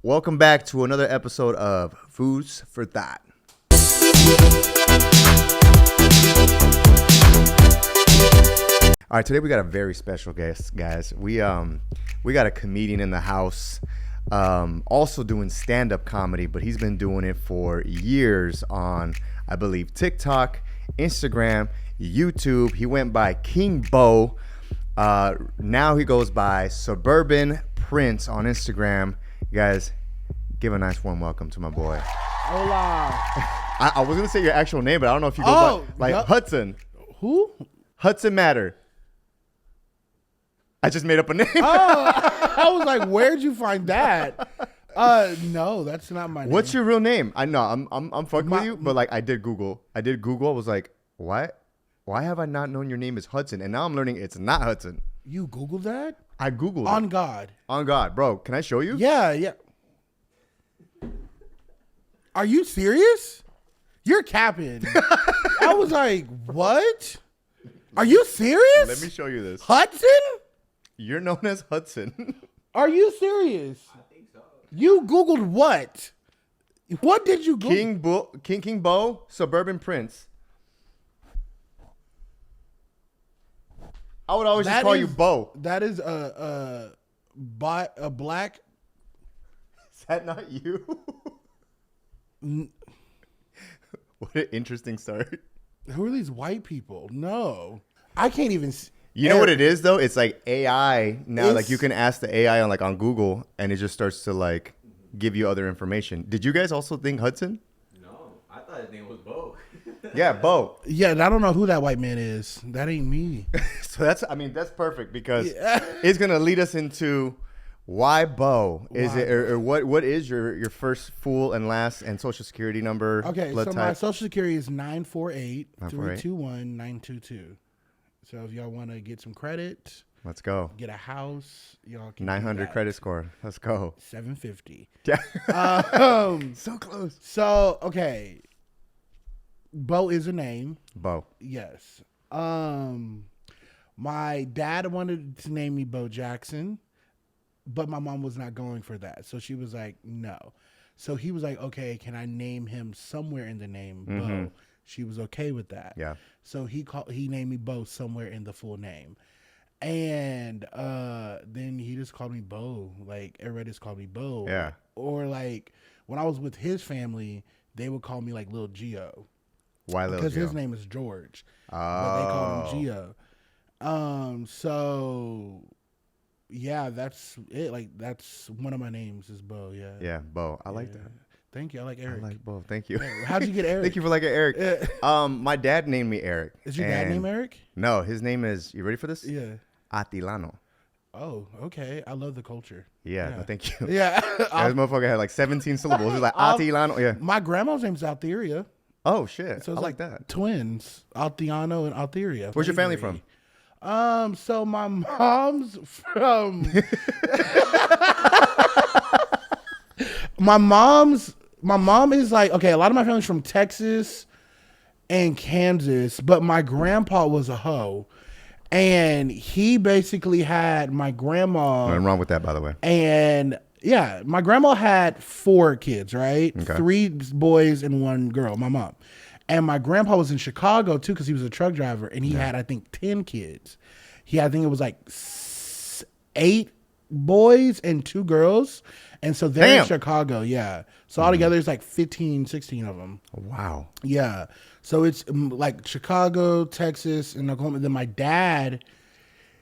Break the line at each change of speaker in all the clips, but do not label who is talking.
Welcome back to another episode of Foos for Thought. All right, today we got a very special guest, guys. We got a comedian in the house, also doing stand-up comedy, but he's been doing it for years on, I believe, TikTok, Instagram, YouTube. He went by King Bo. Now he goes by Suburban Prince on Instagram. You guys, give a nice warm welcome to my boy.
Hola.
I was gonna say your actual name, but I don't know if you go by like Hudson.
Who?
Hudson Matter. I just made up a name.
Oh, I was like, where'd you find that? No, that's not my name.
What's your real name? I know I'm fucking with you, but like I did Google. I was like, what? Why have I not known your name is Hudson? And now I'm learning it's not Hudson.
You Googled that?
I Googled
On
it.
God.
On God, bro. Can I show you?
Yeah. Are you serious? You're capping. I was like, what? Are you serious?
Let me show you this.
Hudson?
You're known as Hudson.
Are you serious? I think so. You Googled what? What did you Google?
King Bo, Suburban Prince. I would always just call you Bo.
That is a black.
Is that not you? What an interesting start.
Who are these white people? No. I can't even.
You know what it is though? It's like AI now. Like you can ask the AI on Google, and it just starts to like give you other information. Did you guys also think Hudson?
No, I thought his name was Bo.
Yeah, Bo.
Yeah, I don't know who that white man is. That ain't me.
So that's perfect because it's gonna lead us into why Bo. Is it or what is your first full and last and social security number?
Okay, so
type?
my social security is 948-321-922. So if y'all want to get some credit,
let's go.
Get a house, y'all can
900 credit score. Let's go.
750.
Yeah. So close.
So okay, Bo is a name.
Bo.
Yes. My dad wanted to name me Bo Jackson, but my mom was not going for that. So she was like, no. So he was like, okay, can I name him somewhere in the name Bo? She was okay with that.
Yeah.
So he named me Bo somewhere in the full name. And then he just called me Bo. Like everybody just called me Bo.
Yeah.
Or like when I was with his family, they would call me like Lil Gio.
Why Lil Gio?
Because his name is George.
Oh.
But they called him Gio. So yeah, that's it. Like that's one of my names is Bo. Yeah.
Yeah, Bo. I like that.
Thank you. I like Eric.
I like Bo. Thank you.
How'd you get Eric?
Thank you for liking Eric. My dad named me Eric.
Is your dad name Eric?
No, his name is. You ready for this?
Yeah.
Atilano.
Oh, okay. I love the culture.
Yeah. No, thank you.
Yeah.
This motherfucker had like 17 syllables. He's like Atilano. Yeah.
My grandma's name's Altheria.
Oh shit.
So
I like that.
Twins, Altiano and Altheria.
Where's your family from?
So my mom's from. My mom is like, okay, a lot of my family's from Texas and Kansas, but my grandpa was a hoe. And he basically had my grandma.
Nothing wrong with that, by the way.
And yeah, my grandma had 4 kids, right?
Okay. 3
boys and 1 girl, my mom. And my grandpa was in Chicago too because he was a truck driver, and he had, I think, 10 kids. I think it was like 8 boys and 2 girls. And so they're in Chicago, yeah. So altogether, it's like 15, 16 of them.
Wow.
Yeah. So it's like Chicago, Texas, and Oklahoma. Then my dad,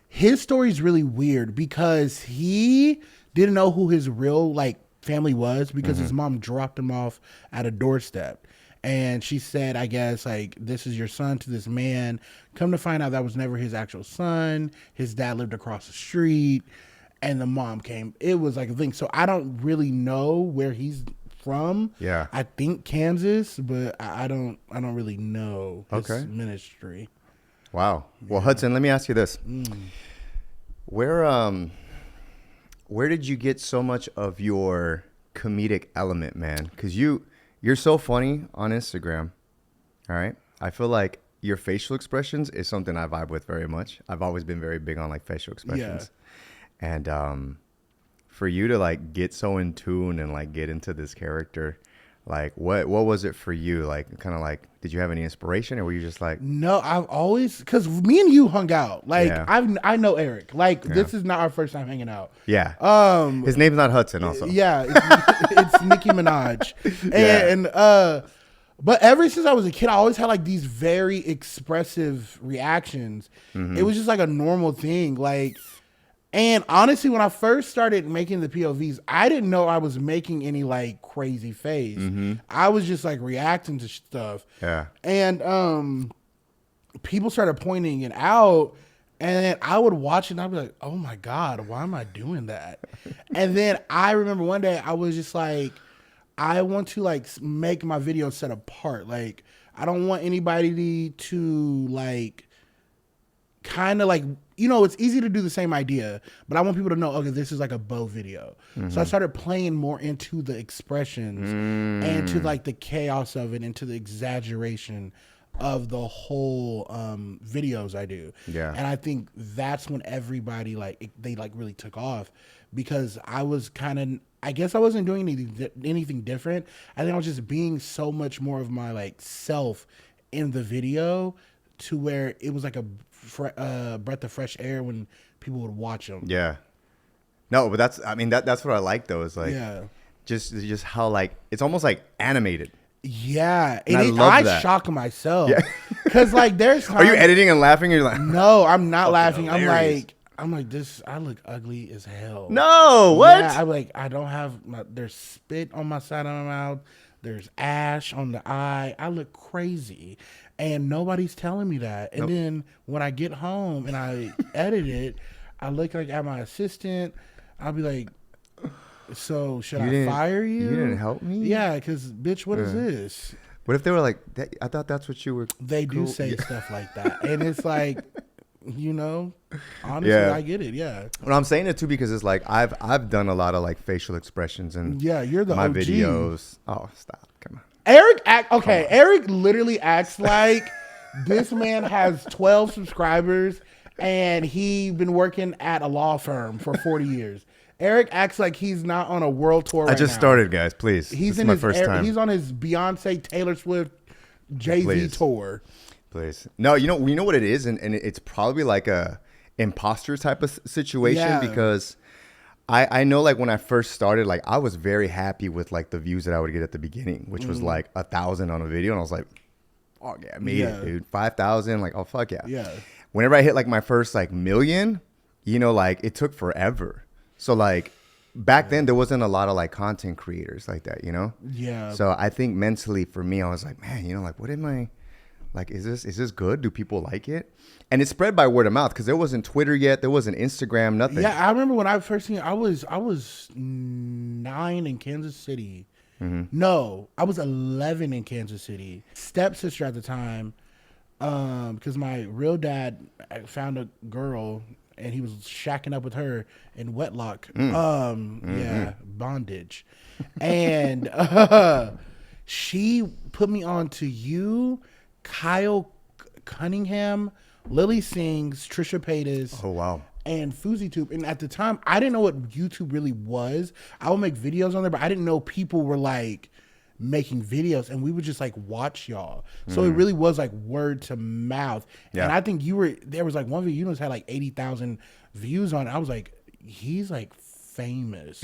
his story is really weird because he didn't know who his real like family was because his mom dropped him off at a doorstep. And she said, I guess, like, this is your son to this man. Come to find out that was never his actual son. His dad lived across the street. And the mom came. It was like a thing. So I don't really know where he's from. Yeah. I think Kansas, but I don't really know his ministry.
Wow. Well, Hudson, let me ask you this. Where did you get so much of your comedic element, man? Because you're so funny on Instagram. All right. I feel like your facial expressions is something I vibe with very much. I've always been very big on like facial expressions. And for you to like get so in tune and like get into this character, like what was it for you? Like kind of like, did you have any inspiration, or were you just like?
No, I've always, because me and you hung out. Like
Yeah.
I know Eric. Like this is not our first time hanging out.
Yeah.
Um,
His name's not Hudson. Also.
Yeah, it's Nicki Minaj, and but ever since I was a kid, I always had like these very expressive reactions. It was just like a normal thing, like. And honestly, when I first started making the POVs, I didn't know I was making any like crazy face. I was just like reacting to stuff.
Yeah.
And people started pointing it out, and then I would watch it and I'd be like, oh my God, why am I doing that? And then I remember one day I was just like, I want to like make my videos set apart. Like, I don't want anybody to like kind of like, you know, it's easy to do the same idea, but I want people to know, okay, this is like a Bo video. So I started playing more into the expressions and to like the chaos of it and to the exaggeration of the whole videos I do.
Yeah.
And I think that's when everybody like, they like really took off, because I was kind of, I guess I wasn't doing anything different. I think I was just being so much more of my like self in the video, to where it was like a breath of fresh air when people would watch them.
Yeah. No, but that's what I like though, is like
Yeah.
just how like it's almost like animated.
Yeah.
And
And
I love
I
that.
shock myself.
Yeah.
Cause like there's times,
Are you editing and laughing? You're like,
No, I'm not laughing.
hilarious.
I'm like this. I look ugly as hell.
no, what?
Yeah, I'm like, I don't have there's spit on my side of my mouth. There's ash on the eye. I look crazy. And nobody's telling me that. And then when I get home and I edit it, I look like at my assistant. I'll be like, so should I fire you?
You didn't help me?
Yeah, because bitch, what is this?
What if they were like, I thought that's what you were.
They do
cool.
say stuff like that. And it's like, you know, honestly,
Yeah.
I get it. Yeah.
Well, I'm saying it too because it's like I've done a lot of like facial expressions and
Yeah, you're the
my
OG.
videos. Oh, stop! Come on.
Eric literally acts like this man has 12 subscribers and he been working at a law firm for 40 years. Eric acts like he's not on a world tour right
I just
now.
started, guys. Please,
He's
this
in
is my
his
first time.
He's on his Beyonce, Taylor Swift, Jay-Z
Please.
tour.
Please. No, you know what it is, and it's probably like a imposter type of situation
Yeah.
because I know like when I first started, like I was very happy with like the views that I would get at the beginning, which was like 1,000 on a video, and I was like, oh yeah, I made it, dude. 5,000, like, oh fuck yeah.
Yeah.
Whenever I hit like my first like million, you know, like it took forever. So like back then there wasn't a lot of like content creators like that, you know?
Yeah.
So I think mentally for me, I was like, man, you know, like what am I, like, is this good? Do people like it? And it spread by word of mouth because there wasn't Twitter yet. There wasn't Instagram, nothing.
Yeah, I remember when I first seen it, I was 9 in Kansas City. No, I was 11 in Kansas City. Stepsister at the time, because my real dad found a girl and he was shacking up with her in wedlock. Yeah, bondage. And she put me on to you, Kyle Cunningham, Lily Sings, Trisha Paytas.
Oh, wow.
And FoosTube. And at the time, I didn't know what YouTube really was. I would make videos on there, but I didn't know people were like making videos, and we would just like watch y'all. So it really was like word to mouth.
Yeah.
And I think there was like one video you had like 80,000 views on it. I was like, he's like famous.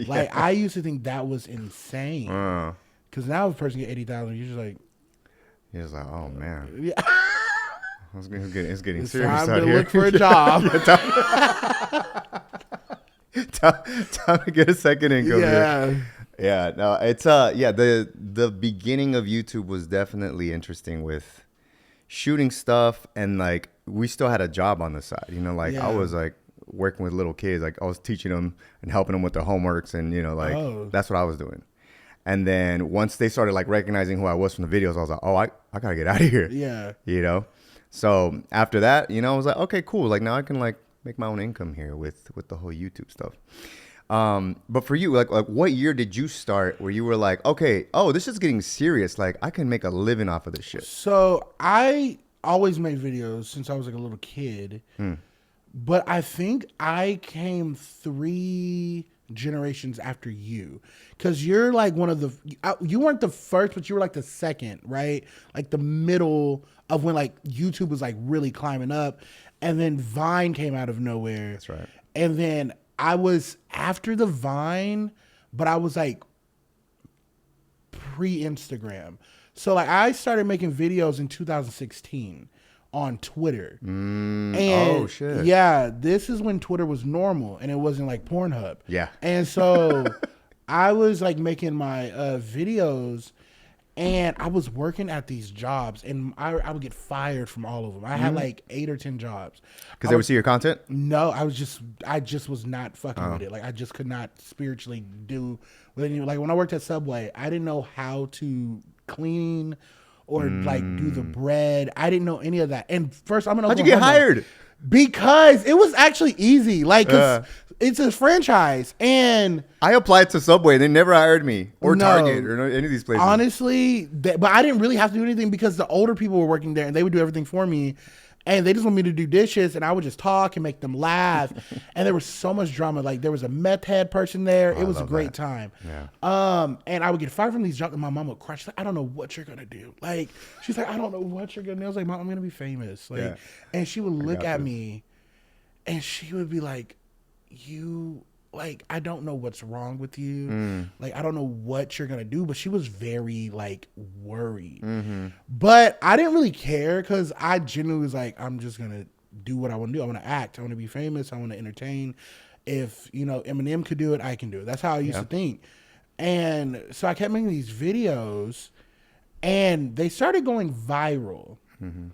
Like I used to think that was insane. Because now if a person get 80,000, you're just like,
He was like, oh man.
yeah.
It's getting
It's
serious
time
out
to
here.
look for a job.
Time to get a second income here.
Yeah.
Yeah, no, it's the beginning of YouTube was definitely interesting with shooting stuff, and like we still had a job on the side, you know, like
Yeah.
I was like working with little kids, like I was teaching them and helping them with their homeworks, and you know, like that's what I was doing. And then once they started like recognizing who I was from the videos, I was like, oh, I gotta get out of here.
Yeah.
You know? So after that, you know, I was like, okay, cool. Like now I can like make my own income here with the whole YouTube stuff. But for you, like what year did you start where you were like, okay, oh, this is getting serious. Like I can make a living off of this shit.
So I always made videos since I was like a little kid. But I think I came 3 generations after you, because you're like one of the, you weren't the first, but you were like the second, right? Like the middle of when like YouTube was like really climbing up, and then Vine came out of nowhere.
That's right.
And then I was after the Vine, but I was like pre-Instagram. So like I started making videos in 2016 on Twitter. And
oh shit.
yeah, this is when Twitter was normal and it wasn't like Pornhub.
Yeah.
And so I was like making my videos, and I was working at these jobs, and I would get fired from all of them. I had like 8 or 10 jobs.
Because they would see your content?
No, I just was not fucking with it. Like I just could not spiritually do with any, like when I worked at Subway, I didn't know how to clean or like do the bread. I didn't know any of that. And first, I'm gonna.
How'd you get hired?
Because it was actually easy. Like 'cause it's a franchise, and
I applied to Subway. They never hired me, or
No.
Target, or any of these places.
honestly, but I didn't really have to do anything because the older people were working there and they would do everything for me. And they just want me to do dishes, and I would just talk and make them laugh. And there was so much drama. Like there was a meth head person there. It was a great time.
Yeah.
And I would get fired from these jobs, and my mom would cry. She's like, I don't know what you're gonna do. Like she's like, I don't know what you're gonna do. I was like, Mom, I'm gonna be famous. Like,
Yeah.
and she would look
got
at
this.
me, and she would be like, you. Like, I don't know what's wrong with you. Like, I don't know what you're going to do. But she was very, like, worried. But I didn't really care because I genuinely was like, I'm just going to do what I want to do. I want to act. I want to be famous. I want to entertain. If, you know, Eminem could do it, I can do it. That's how I used to think. And so I kept making these videos, and they started going viral. And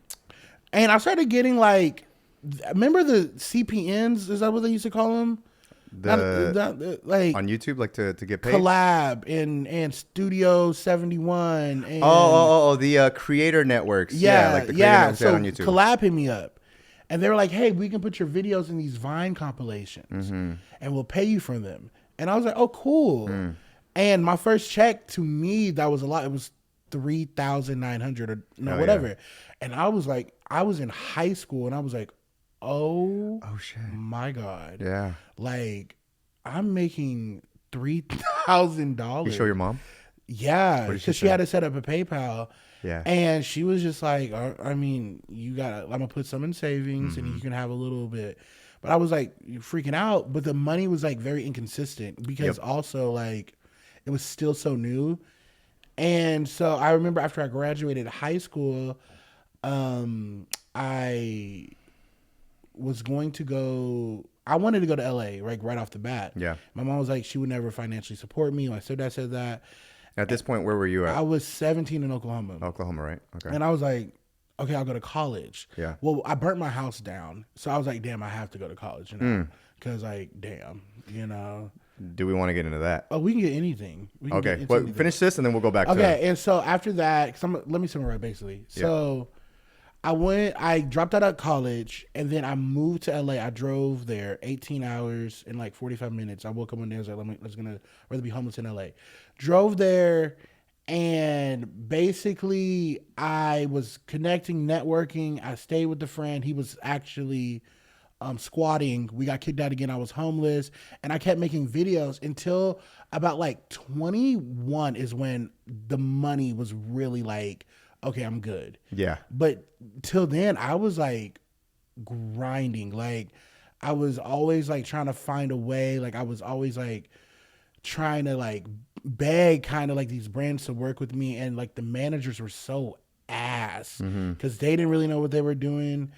I started getting, like, remember the CPNs? Is that what they used to call them? Like
on YouTube, like to get paid.
Collab and Studio 71 and
The creator networks.
yeah,
like the creator networks
so
on YouTube.
Collab hit me up, and they were like, hey, we can put your videos in these Vine compilations and we'll pay you for them. And I was like, oh, cool. And my first check, to me, that was a lot. It was 3,900 or no,
Hell
whatever.
yeah.
And I was like, I was in high school, and I was like, oh
shit.
my God.
Yeah.
Like, I'm making $3,000.
You show your mom?
Yeah,
What did she
because she
say?
had to set up a PayPal.
Yeah.
And she was just like, I mean, I'm going to put some in savings and you can have a little bit. But I was like freaking out. But the money was like very inconsistent because also like it was still so new. And so I remember after I graduated high school, I was going to go, I wanted to go to LA, like right off the bat.
Yeah.
My mom was like, she would never financially support me. My stepdad said that.
At this point, where were you at?
I was 17 in Oklahoma.
Oklahoma, right? Okay.
And I was like, okay, I'll go to college.
Yeah.
Well, I burnt my house down. So I was like, damn, I have to go to college, you know? Because like, damn, you know.
Do we want to get into that?
Oh, we can get anything. We can get
Okay.
into
Well,
anything.
finish this and then we'll go back to
Okay, and so after that, let me summarize basically. So I dropped out of college, and then I moved to LA. I drove there 18 hours in like 45 minutes. I woke up one day, I was like, I'd rather be homeless in LA. Drove there, and basically I was connecting, networking. I stayed with a friend. He was actually squatting. We got kicked out again. I was homeless, and I kept making videos until about like 21 is when the money was really like, okay, I'm good.
Yeah.
But till then, I was like grinding. Like I was always like trying to find a way. Like I was always like trying to like beg kind of like these brands to work with me. And like the managers were so ass because they didn't really know what they were doing.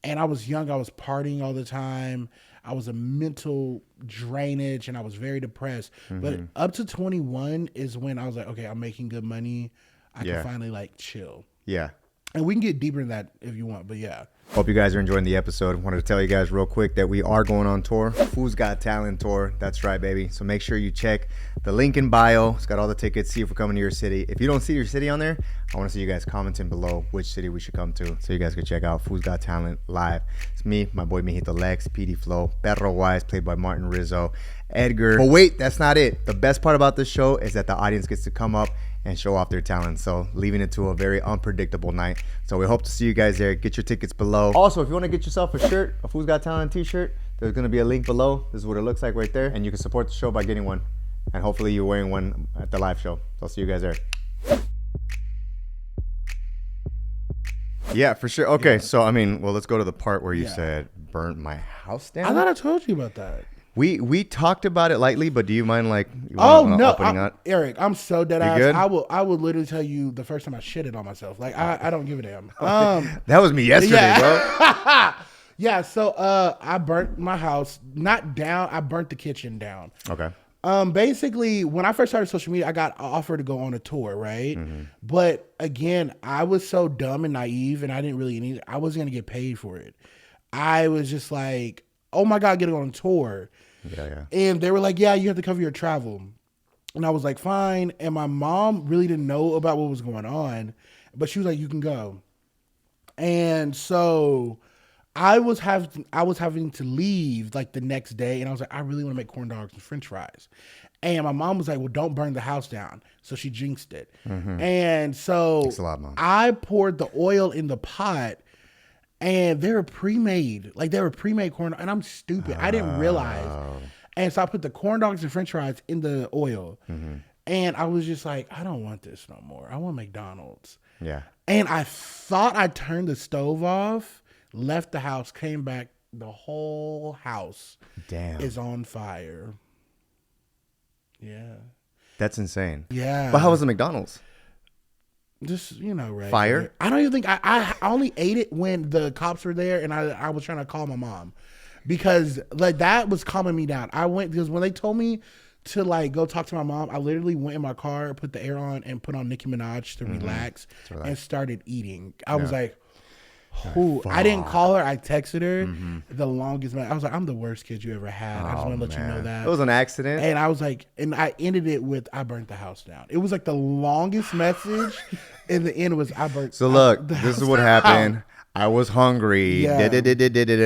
And I was young. I was partying all the time. I was a mental drainage, and I was very depressed. But up to 21 is when I was like, okay, I'm making good money. I can finally like chill.
Yeah.
And we can get deeper in that if you want, but yeah.
Hope you guys are enjoying the episode. Wanted to tell you guys real quick that we are going on tour. FOO'S Got Talent Tour. That's right, baby. So make sure you check the link in bio. It's got all the tickets. See if we're coming to your city. If you don't see your city on there, I want to see you guys commenting below which city we should come to, so you guys can check out FOO'S Got Talent live. It's me, my boy Mijito Lex, PD Flow, Perro Wise, played by Martin Rizzo, Edgar. But wait, that's not it. The best part about this show is that the audience gets to come up and show off their talent. So leaving it to a very unpredictable night. So we hope to see you guys there. Get your tickets below. Also, if you want to get yourself a shirt, a FOO'S Got Talent t-shirt, There's going to be a link below. This is what it looks like right there. And you can support the show by getting one. And hopefully you're wearing one at the live show. So I'll see you guys there. Yeah, for sure. Okay, so I mean, well, let's go to the part where you said burnt my house down.
I thought I told you about that.
We talked about it lightly, but do you mind like?
Eric, I'm so dead ass.
good?
I will literally tell you the first time I shitted on myself. Like I don't give a damn.
That was me yesterday, bro.
Yeah. So I burnt my house, not down. I burnt the kitchen down.
Okay.
Basically, when I first started social media, I got offered to go on a tour, right?
Mm-hmm.
But again, I was so dumb and naive, and I didn't really need it. I wasn't gonna get paid for it. I was just like, oh my God, get on a tour.
Yeah.
And they were like, yeah, you have to cover your travel. And I was like, fine. And my mom really didn't know about what was going on, but she was like, you can go. And so I was having to leave like the next day, and I was like, I really want to make corn dogs and French fries. And my mom was like, well, don't burn the house down. So she jinxed it.
Mm-hmm.
And so
Thanks a lot, Mom.
I poured the oil in the pot, and they were pre-made. Like they were pre-made corn, and I'm stupid. I didn't realize. And so I put the corn dogs and French fries in the oil.
Mm-hmm.
And I was just like, I don't want this no more. I want McDonald's.
Yeah.
And I thought I turned the stove off, left the house, came back. The whole house is on fire. Yeah.
That's insane.
Yeah.
But how was the McDonald's?
Just, right.
Fire?
I don't even think I only ate it when the cops were there, and I was trying to call my mom because like that was calming me down. I went because when they told me to like go talk to my mom, I literally went in my car, put the air on, and put on Nicki Minaj to relax and started eating. I was like, "Who?" I didn't call her. I texted her the longest. I was like, "I'm the worst kid you ever had." I just want to let you know that
It was an accident.
And I was like, and I ended it with, "I burnt the house down." It was like the longest message. In the end, was I burnt.
So look, this is what happened. I was hungry.
Yeah.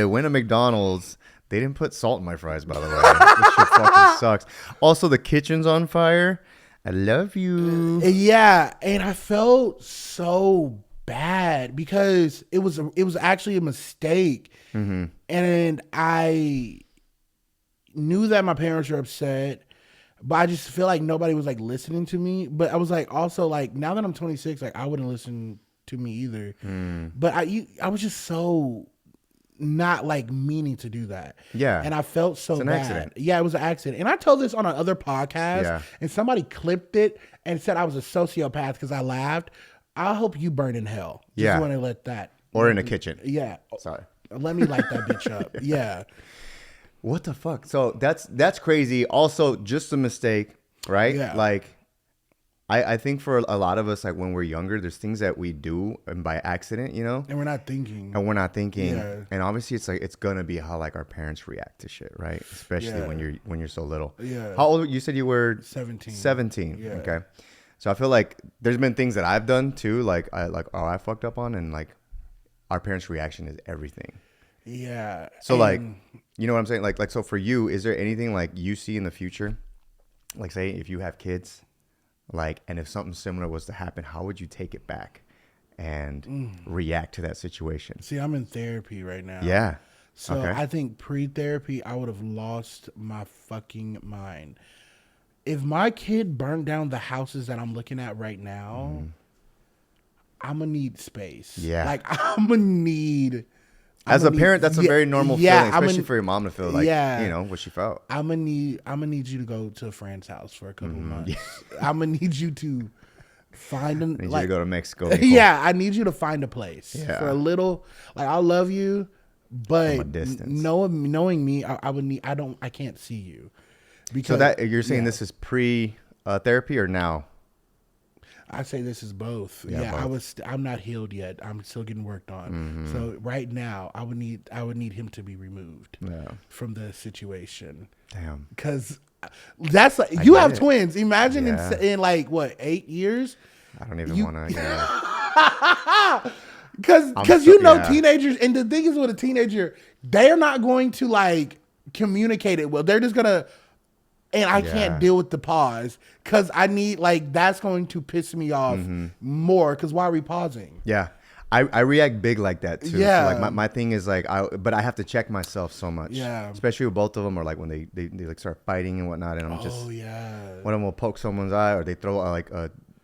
Went to McDonald's. They didn't put salt in my fries, by the way. This shit fucking sucks. Also, the kitchen's on fire. I love you.
Yeah, and I felt so bad because it was actually a mistake, and I knew that my parents were upset, but I just feel like nobody was like listening to me. But I was like, also like now that I'm 26, like I wouldn't listen to me either. But I was just so not like meaning to do that.
Yeah.
And I felt so
It's an
bad.
accident.
Yeah, it was an accident. And I told this on another podcast, and somebody clipped it and said I was a sociopath because I laughed. I hope you burn in hell. Just want to let that.
Or in a kitchen.
Yeah.
Sorry.
Let me light that bitch up. Yeah.
What the fuck? So that's crazy. Also, just a mistake, right?
Yeah.
Like, I think for a lot of us, like when we're younger, there's things that we do and by accident,
And we're not thinking.
Yeah. And obviously, it's like it's gonna be how like our parents react to shit, right? Especially when you're so little.
Yeah.
How old? You said you were
17.
17.
Yeah.
Okay. So I feel like there's been things that I've done too, like I fucked up on, and like our parents' reaction is everything.
Yeah.
So like, you know what I'm saying? Like so for you, is there anything like you see in the future? Like say if you have kids, like, and if something similar was to happen, how would you take it back and react to that situation?
See, I'm in therapy right now.
Yeah.
So
Okay.
I think pre-therapy, I would have lost my fucking mind. If my kid burned down the houses that I'm looking at right now, I'm gonna need space.
Yeah.
Like I'm gonna need.
As a parent, that's a very normal feeling, especially for your mom to feel like, what she felt.
I'm gonna need you to go to a friend's house for a couple months. I'm gonna need you to find them.
I need you to go to Mexico.
Yeah, I need you to find a place
Yeah.
for a little. Like I love you, but
From a distance.
knowing me, I would need. I can't see you. Because
So that you're saying this is pre therapy or now?
I say this is both.
Yeah, both.
I'm not healed yet. I'm still getting worked on. So right now, I would need him to be removed from the situation.
Damn.
Because that's like you have
it.
twins. Imagine
Yeah.
in like what 8 years.
I don't even want to.
Because teenagers, and the thing is with a teenager, they're not going to like communicate it well. They're just gonna. And I can't deal with the pause because I need that's going to piss me off more because why are we pausing?
Yeah. I react big like that too.
Yeah.
So like my thing is like but I have to check myself so much.
Yeah.
Especially with both of them, or like when they like start fighting and whatnot, and I'm just
Oh yeah.
one of them will poke someone's eye, or they throw like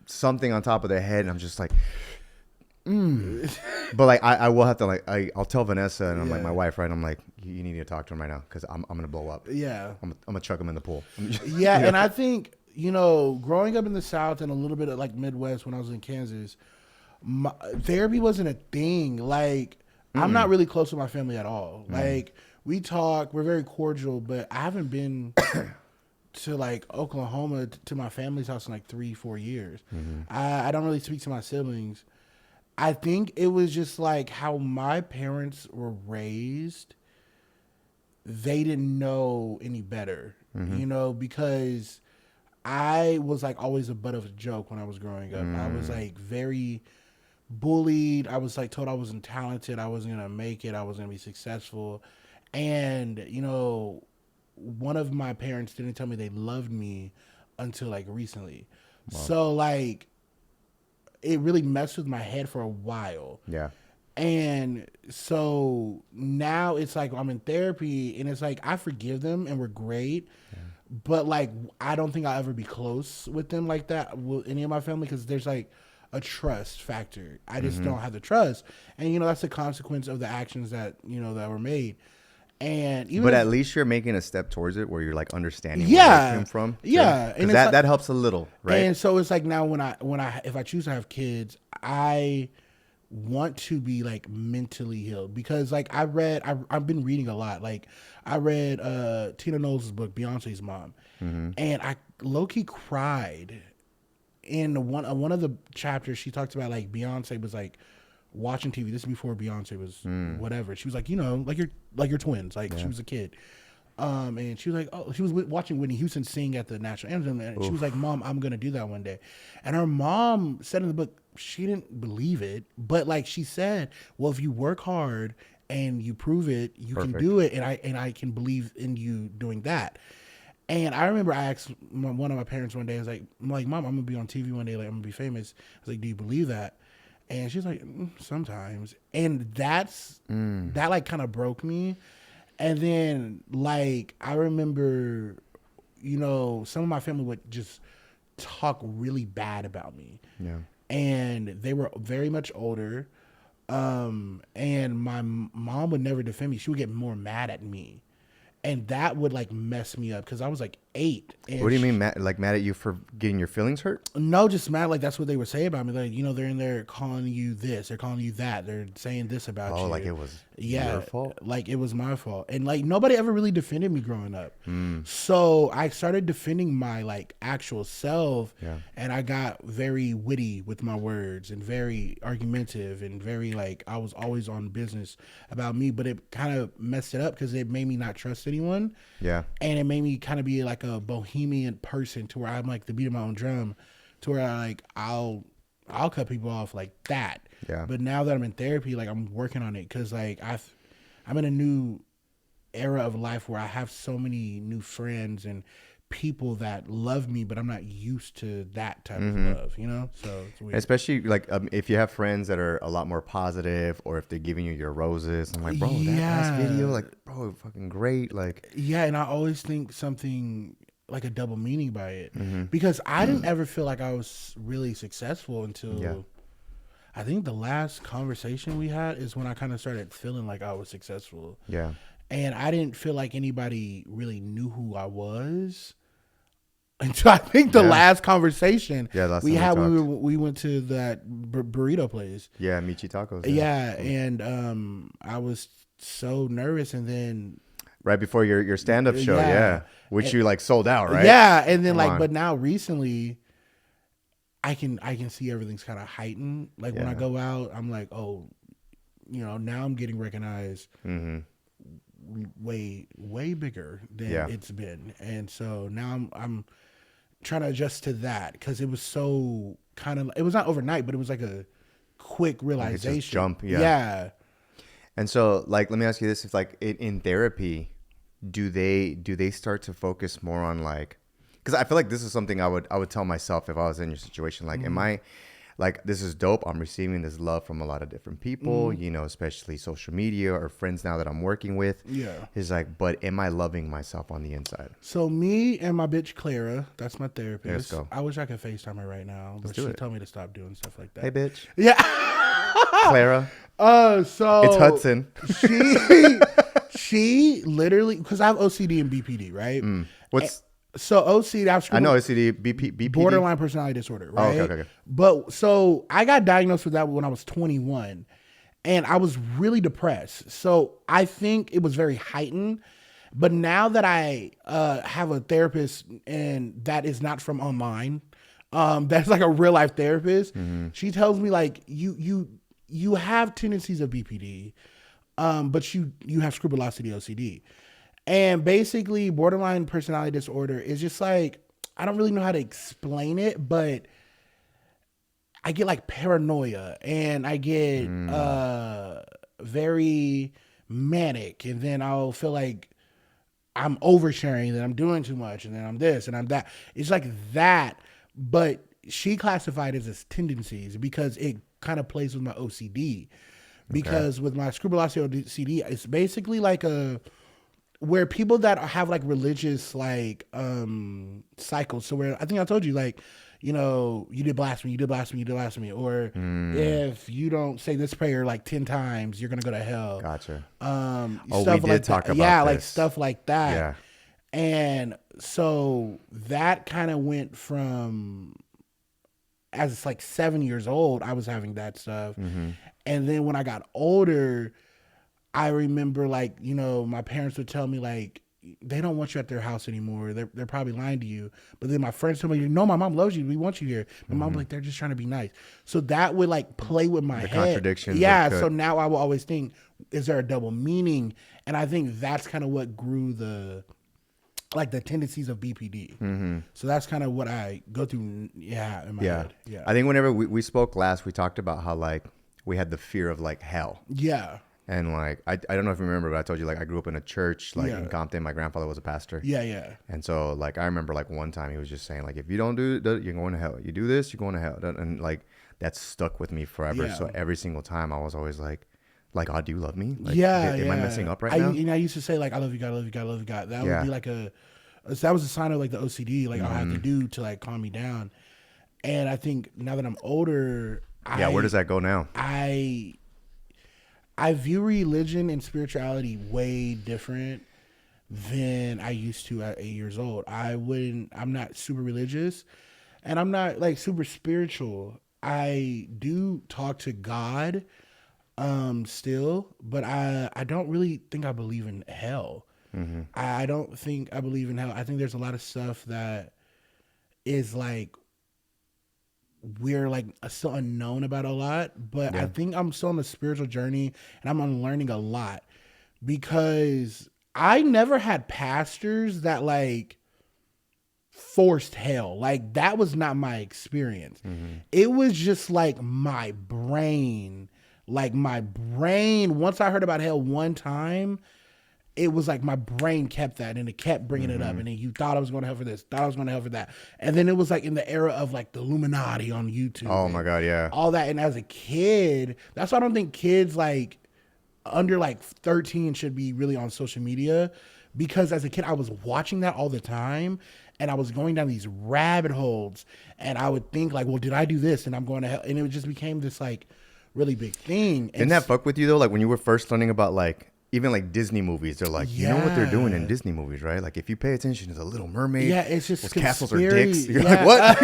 something on top of their head, and I'm just like. But like I will have to like I'll tell Vanessa, and I'm like my wife, right? I'm like, you need to talk to him right now because I'm gonna blow up.
Yeah.
I'm gonna chuck him in the pool.
Yeah, and I think, growing up in the South and a little bit of like Midwest when I was in Kansas, therapy wasn't a thing. Like, I'm not really close to my family at all. Like, we talk, we're very cordial, but I haven't been to like Oklahoma to my family's house in like 3-4 years. I don't really speak to my siblings. I think it was just like how my parents were raised. They didn't know any better, because I was like always a butt of a joke when I was growing up. I was like very bullied. I was like told I wasn't talented. I wasn't going to make it. I wasn't going to be successful. And, one of my parents didn't tell me they loved me until like recently. Wow. So like, it really messed with my head for a while.
Yeah.
And so now it's like I'm in therapy, and it's like I forgive them and we're great. Yeah. But like I don't think I'll ever be close with them like that with any of my family, because there's like a trust factor. I just don't have the trust. And that's the consequence of the actions that that were made. And even
at least you're making a step towards it where you're like understanding
where
it came from.
Yeah.
Because that helps a little, right?
And so it's like now if I choose to have kids, I want to be like mentally healed, because like I've been reading a lot. Like I read Tina Knowles' book, Beyonce's Mom, and I low-key cried in one of the chapters. She talked about like Beyonce was like watching TV. This is before Beyonce was whatever. She was like, like your twins. Like she was a kid. And she was like, she was watching Whitney Houston sing at the national anthem, and she was like, "Mom, I'm gonna do that one day." And her mom said in the book she didn't believe it, but like she said, "Well, if you work hard and you prove it, you can do it, and I can believe in you doing that." And I remember I asked one of my parents one day, I was like, "Mom, I'm gonna be on TV one day, like I'm gonna be famous." I was like, "Do you believe that?" And she's like, "Sometimes." And that like kind of broke me. And then like I remember, some of my family would just talk really bad about me. Yeah. And they were very much older. And my mom would never defend me. She would get more mad at me. And that would like mess me up, because I was like 8. And
what do you mean, mad at you for getting your feelings hurt?
No, just mad. Like that's what they would say about me. Like, they're in there calling you this, they're calling you that, they're saying this about you.
Oh, like it was your fault?
Like it was my fault. And like nobody ever really defended me growing up. So I started defending my like actual self. Yeah. And I got very witty with my words and very argumentative and very like I was always on business about me, but it kind of messed it up because it made me not trust anyone. Yeah. And it made me kind of be like a bohemian person, to where I'm like the beat of my own drum, to where I'll cut people off like that. Yeah. But now that I'm in therapy, like I'm working on it, because like I'm in a new era of life where I have so many new friends and people that love me, but I'm not used to that type of love, So it's weird.
Especially like if you have friends that are a lot more positive, or if they're giving you your roses. I'm like, bro, that last video, like, bro, fucking great. Like,
yeah, and I always think something like a double meaning by it, because I didn't ever feel like I was really successful until I think the last conversation we had is when I kind of started feeling like I was successful. Yeah. And I didn't feel like anybody really knew who I was until I think the last conversation we had when we went to that burrito place.
Yeah, Michi Tacos.
Yeah, and I was so nervous, and then
right before your stand-up show, which you like sold out, right?
Yeah, and then but now recently, I can see everything's kind of heightened. Like when I go out, I'm like, oh, now I'm getting recognized. Way bigger than it's been, and so now I'm trying to adjust to that, because it was so it was not overnight, but it was like a quick realization.
Like just jump, yeah. And so, like, let me ask you this: if like in therapy, do they start to focus more on like? Because I feel like this is something I would tell myself if I was in your situation. Like, am I like, this is dope. I'm receiving this love from a lot of different people, you know, especially social media or friends now that I'm working with.
Yeah.
It's like, but am I loving myself on the inside?
So me and my bitch Clara, that's my therapist.
Let's go.
I wish I could FaceTime her right now, but
do
she
it.
told me to stop doing stuff like that.
Hey, bitch.
Yeah.
Clara.
So
It's Hudson.
She literally, because I have OCD and BPD, right?
What's
So OCD,
I know OCD, BPD.
borderline personality disorder,
Oh,
right?
okay.
But so I got diagnosed with that when I was 21, and I was really depressed. So I think it was very heightened. But now that I have a therapist, and that is not from online, that's like a real life therapist. She tells me like you have tendencies of BPD, but you have scrupulosity OCD. And basically, borderline personality disorder is just like, I don't really know how to explain it, but I get like paranoia and I get very manic. And then I'll feel like I'm oversharing, that I'm doing too much, and then I'm this and I'm that. It's like that, but she classified it as tendencies because it kind of plays with my OCD. Because with my scrupulosity OCD, it's basically like where people that have like religious like cycles. So where I think I told you, like, you know, you did blasphemy, or if you don't say this prayer like 10 times, you're gonna go to hell.
Gotcha.
Stuff
we did
like
talk
that.
about
yeah,
this.
like stuff like that.
Yeah.
And so that kind of went from, as it's like 7 years old, I was having that stuff. And then when I got older, I remember, like, you know, my parents would tell me, like, they don't want you at their house anymore. They're probably lying to you. But then my friends told me, no, my mom loves you. We want you here. My mom was like, they're just trying to be nice. So that would like play with my head.
contradictions
Yeah.
would
So now I will always think, is there a double meaning? And I think that's kind of what grew the tendencies of BPD. So that's kind of what I go through. Yeah. In my head. Yeah.
I think whenever we spoke last, we talked about how like we had the fear of like hell.
Yeah.
And like, I don't know if you remember, but I told you, like, I grew up in a church, like
Yeah.
in Compton. My grandfather was a pastor.
Yeah. Yeah.
And so like, I remember like one time he was just saying like, if you don't do that, you're going to hell. You do this, you're going to hell. And like, that stuck with me forever.
Yeah.
So every single time I was always like, God, do you love me? Like,
Yeah.
Am I messing up right now?
And I used to say like, I love you, God, I love you, God, I love you, God. That
Yeah.
would be like that was a sign of like the OCD, like I'll have to do to like calm me down. And I think now that I'm older,
where does that go now?
I view religion and spirituality way different than I used to at 8 years old. I'm not super religious, and I'm not like super spiritual. I do talk to God still, but I don't really think I believe in hell. I don't think I believe in hell. I think there's a lot of stuff that is like we're like still unknown about a lot, but I think I'm still on the spiritual journey and I'm unlearning a lot, because I never had pastors that like forced hell. Like that was not my experience. It was just like my brain, once I heard about hell one time, it was like my brain kept that and it kept bringing it up. And then you thought I was going to hell for this, thought I was going to hell for that. And then it was like in the era of like the Illuminati on YouTube.
Oh my God, yeah.
All that. And as a kid, that's why I don't think kids like under like 13 should be really on social media, because as a kid, I was watching that all the time and I was going down these rabbit holes and I would think like, well, did I do this? And I'm going to hell. And it just became this like really big thing.
Didn't that fuck with you though? Like when you were first learning about like, even like Disney movies, they're like, you know what they're doing in Disney movies, right? Like if you pay attention to the Little Mermaid,
it's just
those castles are
conspiracy.
dicks. You're like, what?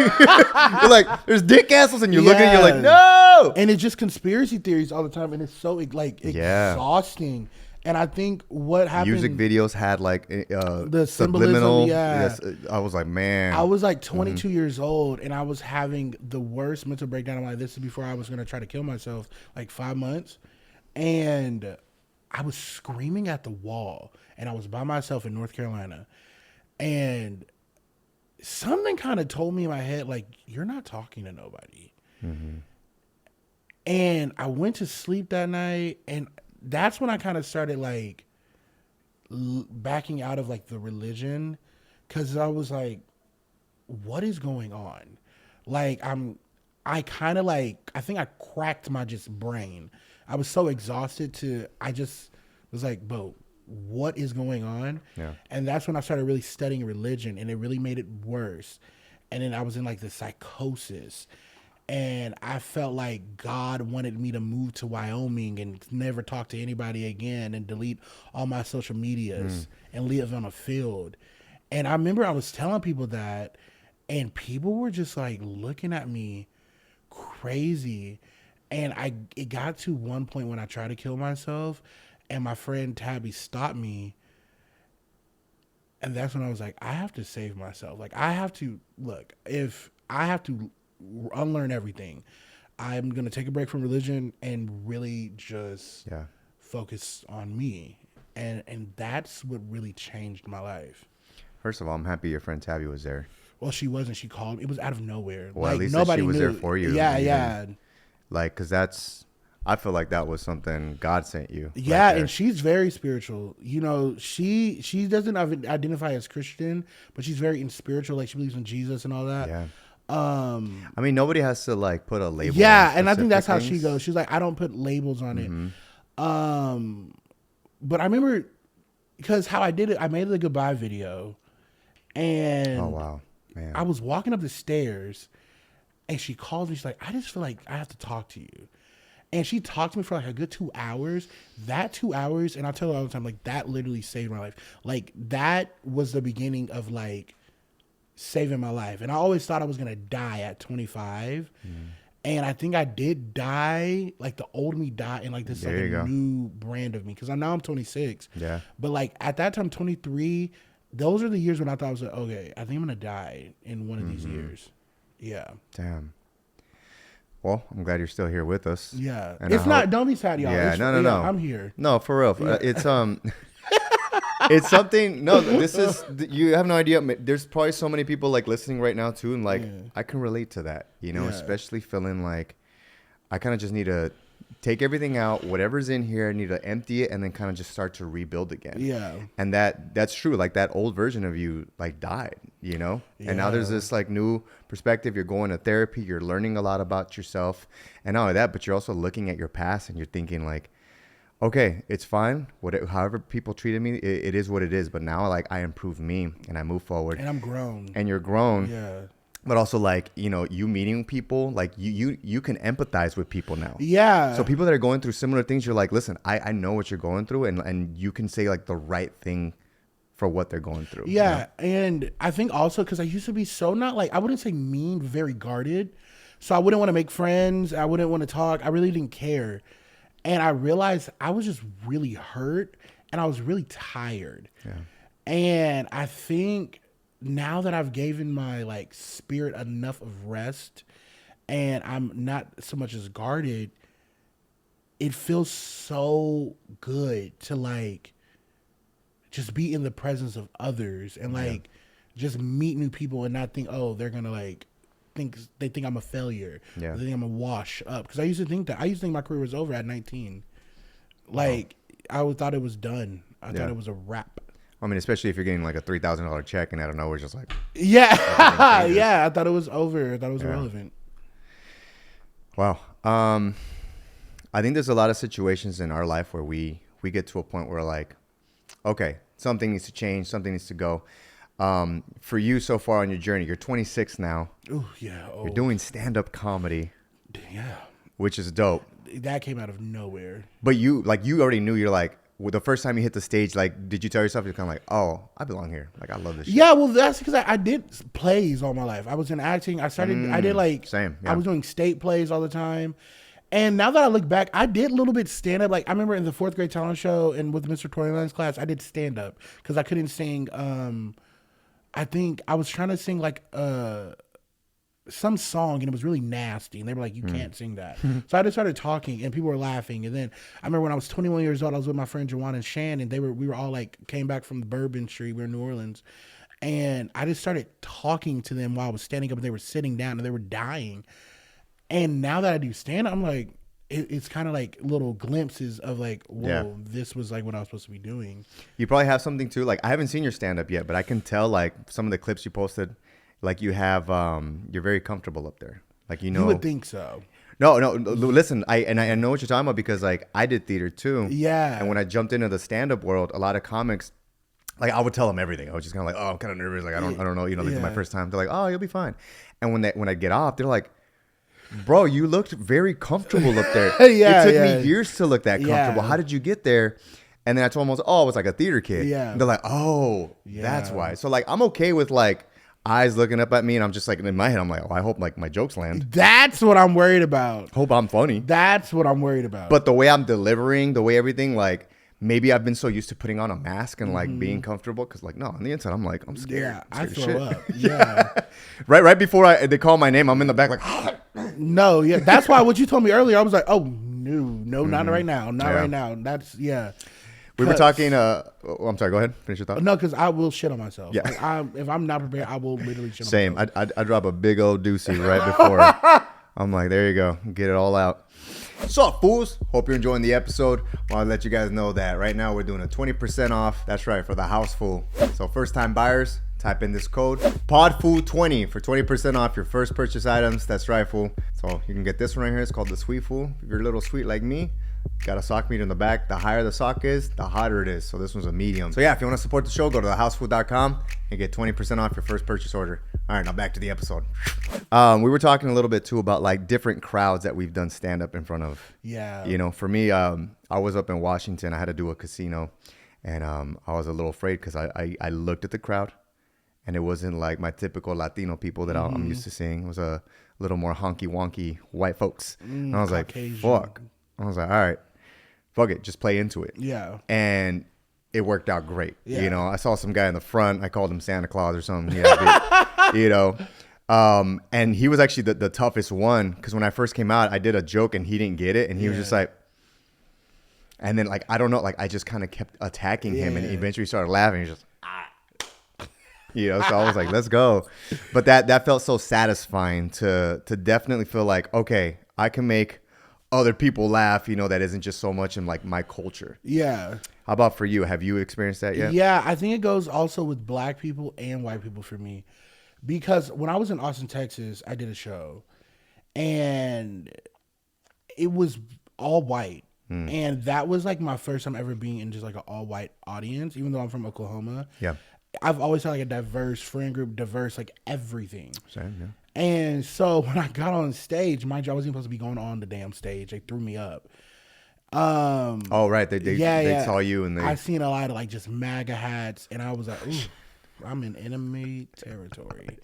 You're like, there's dick castles, and you look at it, you're like, no.
And it's just conspiracy theories all the time, and it's so like exhausting. And I think what happened,
music videos had like
the
subliminal.
symbolism.
Yes, I was like, man.
I was like 22 years old, and I was having the worst mental breakdown of my life. This is before I was going to try to kill myself, like 5 months, and I was screaming at the wall, and I was by myself in North Carolina, and something kind of told me in my head, like, you're not talking to nobody. And I went to sleep that night, and that's when I kind of started like backing out of like the religion, because I was like, what is going on? Like I kind of like, I think I cracked my just brain. I was so exhausted I just was like, "Bo, what is going on?"
Yeah.
And that's when I started really studying religion, and it really made it worse. And then I was in like the psychosis, and I felt like God wanted me to move to Wyoming and never talk to anybody again and delete all my social medias and live on a field. And I remember I was telling people that, and people were just like looking at me crazy. And it got to one point when I tried to kill myself, and my friend Tabby stopped me. And that's when I was like, I have to save myself. Like, I have to look, if I have to unlearn everything, I'm going to take a break from religion and really just focus on me. And that's what really changed my life.
First of all, I'm happy your friend Tabby was there.
Well, she wasn't. She called me. It was out of nowhere.
Well,
like,
at least
nobody
she was
knew.
there for you.
Yeah,
Even,
yeah.
Like, because I feel like that was something God sent you.
Yeah,
right,
and she's very spiritual. You know, she doesn't identify as Christian, but she's very spiritual. Like, she believes in Jesus and all that.
Yeah. I mean, nobody has to like put a label.
Yeah,
on
and I think that's how
things.
she goes. She's like, I don't put labels on it. But I remember because how I did it, I made the goodbye video, and
Oh wow, man!
I was walking up the stairs, and she calls me. She's like, I just feel like I have to talk to you. And she talked to me for like a good 2 hours. That 2 hours, and I tell her all the time, like, that literally saved my life. Like, that was the beginning of like saving my life. And I always thought I was gonna die at 25. And I think I did die. Like, the old me died, and like this
There
like
you go.
a new brand of me. Because now I'm 26.
Yeah.
But like at that time, 23. Those are the years when I thought I was like, okay, I think I'm gonna die in one of these years. Yeah.
Damn. Well, I'm glad you're still here with us.
Yeah.
And
It's
I
not.
hope-
Don't be sad, y'all.
Yeah,
It's-
no.
I'm here.
No, for real. It's it's something. No, this is. You have no idea. There's probably so many people like listening right now too, and like I can relate to that. You know,
Yeah.
especially feeling like I kind of just need to take everything out, whatever's in here, I need to empty it, and then kind of just start to rebuild again.
Yeah.
And that's true. Like that old version of you like died, you know? And now there's
Yeah.
this like new perspective. You're going to therapy, you're learning a lot about yourself. And not only that, but you're also looking at your past and you're thinking like, okay, it's fine. However people treated me, it is what it is. But now like I improve me and I move forward.
And I'm grown.
And you're grown.
Yeah.
But also like, you know, you meeting people, like you can empathize with people now.
Yeah.
So people that are going through similar things, you're like, listen, I know what you're going through, and you can say like the right thing for what they're going through.
Yeah, and I think also because I used to be so not like, I wouldn't say mean, but very guarded. So I wouldn't want to make friends. I wouldn't want to talk. I really didn't care. And I realized I was just really hurt and I was really tired.
Yeah.
And I think now that I've given my like spirit enough of rest and I'm not so much as guarded, it feels so good to like just be in the presence of others and like just meet new people and not think, oh, they're gonna like think I'm a failure.
Yeah.
They think I'm gonna wash up. Because I used to think my career was over at 19. Like I thought it was done. I thought it was a wrap.
I mean, especially if you're getting like a $3,000 check and out of nowhere, it's just like,
Yeah. Yeah. I thought it was over. I thought it was irrelevant.
wow. I think there's a lot of situations in our life where we get to a point where like, okay, something needs to change, something needs to go. For you so far on your journey, you're 26 now.
Oh yeah. Oh,
You're doing stand-up comedy,
yeah.
which is dope.
That came out of nowhere.
But you already knew, you're like, the first time you hit the stage, like, did you tell yourself, you're kind of like, oh, I belong here. Like, I love this shit.
Yeah, well, that's because I did plays all my life. I was in acting. I did like,
same, yeah.
I was doing state plays all the time. And now that I look back, I did a little bit stand up. Like, I remember in the 4th grade talent show and with Mr. Toyline's class, I did stand up because I couldn't sing. I think I was trying to sing like some song and it was really nasty. And they were like, you can't sing that. So I just started talking and people were laughing. And then I remember when I was 21 years old, I was with my friend Jawan and Shan, and we were all like, came back from Bourbon Street. We were in New Orleans. And I just started talking to them while I was standing up and they were sitting down and they were dying. And now that I do stand up, I'm like, it's kind of like little glimpses of like, whoa, this was like what I was supposed to be doing.
You probably have something too. Like, I haven't seen your stand-up yet, but I can tell like some of the clips you posted, like you have, you're very comfortable up there. Like,
You would think so.
No, listen, I know what you're talking about because like I did theater too.
Yeah.
And when I jumped into the stand-up world, a lot of comics, like I would tell them everything. I was just kind of like, oh, I'm kind of nervous. Like I don't know. This is my first time. They're like, oh, you'll be fine. And when I get off, they're like, bro, you looked very comfortable up there. It took me years to look that comfortable. How did you get there? And then I told them, I was like a theater kid.
Yeah.
And they're like, oh, that's why. So like I'm okay with like eyes looking up at me, and I'm just like in my head, I'm like, oh, I hope like my jokes land.
That's what I'm worried about.
Hope I'm funny.
That's what I'm worried about.
But the way I'm delivering, the way everything, like maybe I've been so used to putting on a mask and like being comfortable, because like no, on the inside I'm like I'm scared.
Yeah,
I'm
I
scared
throw
of
up. Yeah.
right before they call my name, I'm in the back like.
No, yeah, that's why what you told me earlier, I was like, oh no, not right now, right now. That's
We were talking. I'm sorry. Go ahead. Finish your thought.
No, because I will shit on myself.
Yeah.
Like, if I'm not prepared, I will literally shit
Same.
on myself.
I drop a big old doozy right before. I'm like, there you go. Get it all out. So, fools. Hope you're enjoying the episode. Want to let you guys know that right now we're doing a 20% off. That's right, for the house fool. So, first time buyers, type in this code PODFOOL20 for 20% off your first purchase items. That's right, fool. So you can get this one right here. It's called the Sweet Fool. If you're a little sweet like me, got a sock meter in the back. The higher the sock is, the hotter it is. So this one's a medium. So yeah, if you want to support the show, go to thehousefool.com and get 20% off your first purchase order. All right, now back to the episode. We were talking a little bit too about like different crowds that we've done stand up in front of.
Yeah.
You know, for me, I was up in Washington. I had to do a casino, and I was a little afraid because I looked at the crowd, and it wasn't like my typical Latino people that I'm used to seeing. It was a little more honky wonky white folks. And I was
Caucasian.
like, fuck. I was like, all right, fuck it, just play into it.
Yeah.
And it worked out great.
Yeah.
You know, I saw some guy in the front. I called him Santa Claus or something. Yeah, you know. And he was actually the toughest one, because when I first came out, I did a joke and he didn't get it. And he was just like, and then like, I don't know, like I just kind of kept attacking him, and eventually started laughing. He's just, you know, so I was like, let's go. But that felt so satisfying to definitely feel like, okay, I can make other people laugh, you know, that isn't just so much in like my culture.
Yeah.
How about for you? Have you experienced that yet?
Yeah, I think it goes also with black people and white people for me. Because when I was in Austin, Texas, I did a show and it was all white. And that was like my first time ever being in just like an all white audience, even though I'm from Oklahoma.
Yeah.
I've always had like a diverse friend group, diverse, like everything.
Same, yeah.
And so when I got on stage, mind you, I wasn't supposed to be going on the damn stage. They threw me up.
Oh, right. They saw you and
I seen a lot of like just MAGA hats, and I was like, ooh, I'm in enemy territory.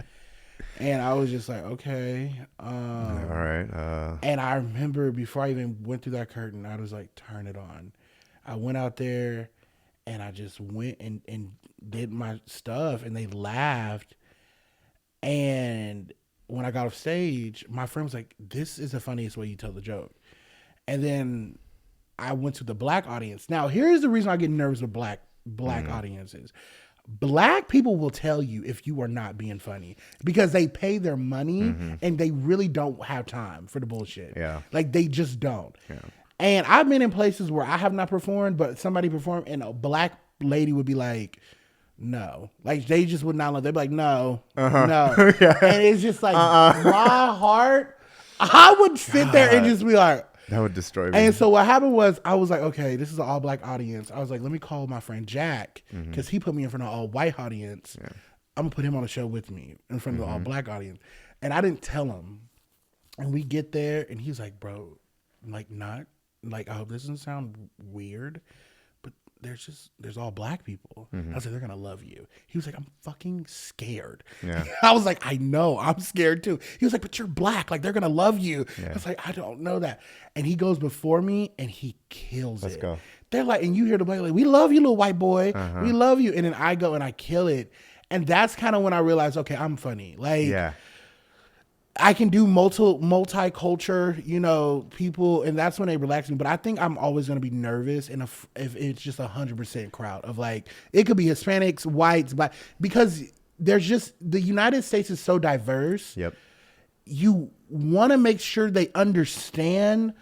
And I was just like, okay.
all right.
And I remember before I even went through that curtain, I was like, turn it on. I went out there and I just went and did my stuff, and they laughed. And when I got off stage, my friend was like, this is the funniest way you tell the joke. And then I went to the black audience. Now, here's the reason I get nervous with black audiences. Black people will tell you if you are not being funny because they pay their money and they really don't have time for the bullshit.
Yeah.
Like they just don't.
Yeah.
And I've been in places where I have not performed, but somebody performed and a black lady would be like, no. Like they just would not let, they'd be like, no, no.
Yeah.
And it's just like my heart, I would sit there and just be like,
that would destroy me.
and so what happened was I was like, okay, this is an all black audience. I was like, let me call my friend Jack because he put me in front of an all white audience. Yeah. I'm gonna put him on a show with me in front of the all black audience. And I didn't tell him. And we get there and he's like, bro, like not like, I hope this doesn't sound weird, but there's all black people. I was like, they're gonna love you. He was like, I'm fucking scared.
Yeah.
I was like, I know, I'm scared too. He was like, but you're black, like they're gonna love you.
Yeah.
I was like, I don't know that. And he goes before me and he kills
Let's
it.
go.
They're like, and you hear the black like, we love you, little white boy. We love you. And then I go and I kill it. And that's kind of when I realized, okay, I'm funny. Like,
Yeah.
I can do multicultural, you know, people, and that's when they relax me. But I think I'm always going to be nervous if it's just 100% crowd of like, it could be Hispanics, whites, black, because there's just, the United States is so diverse.
Yep.
You want to make sure they understand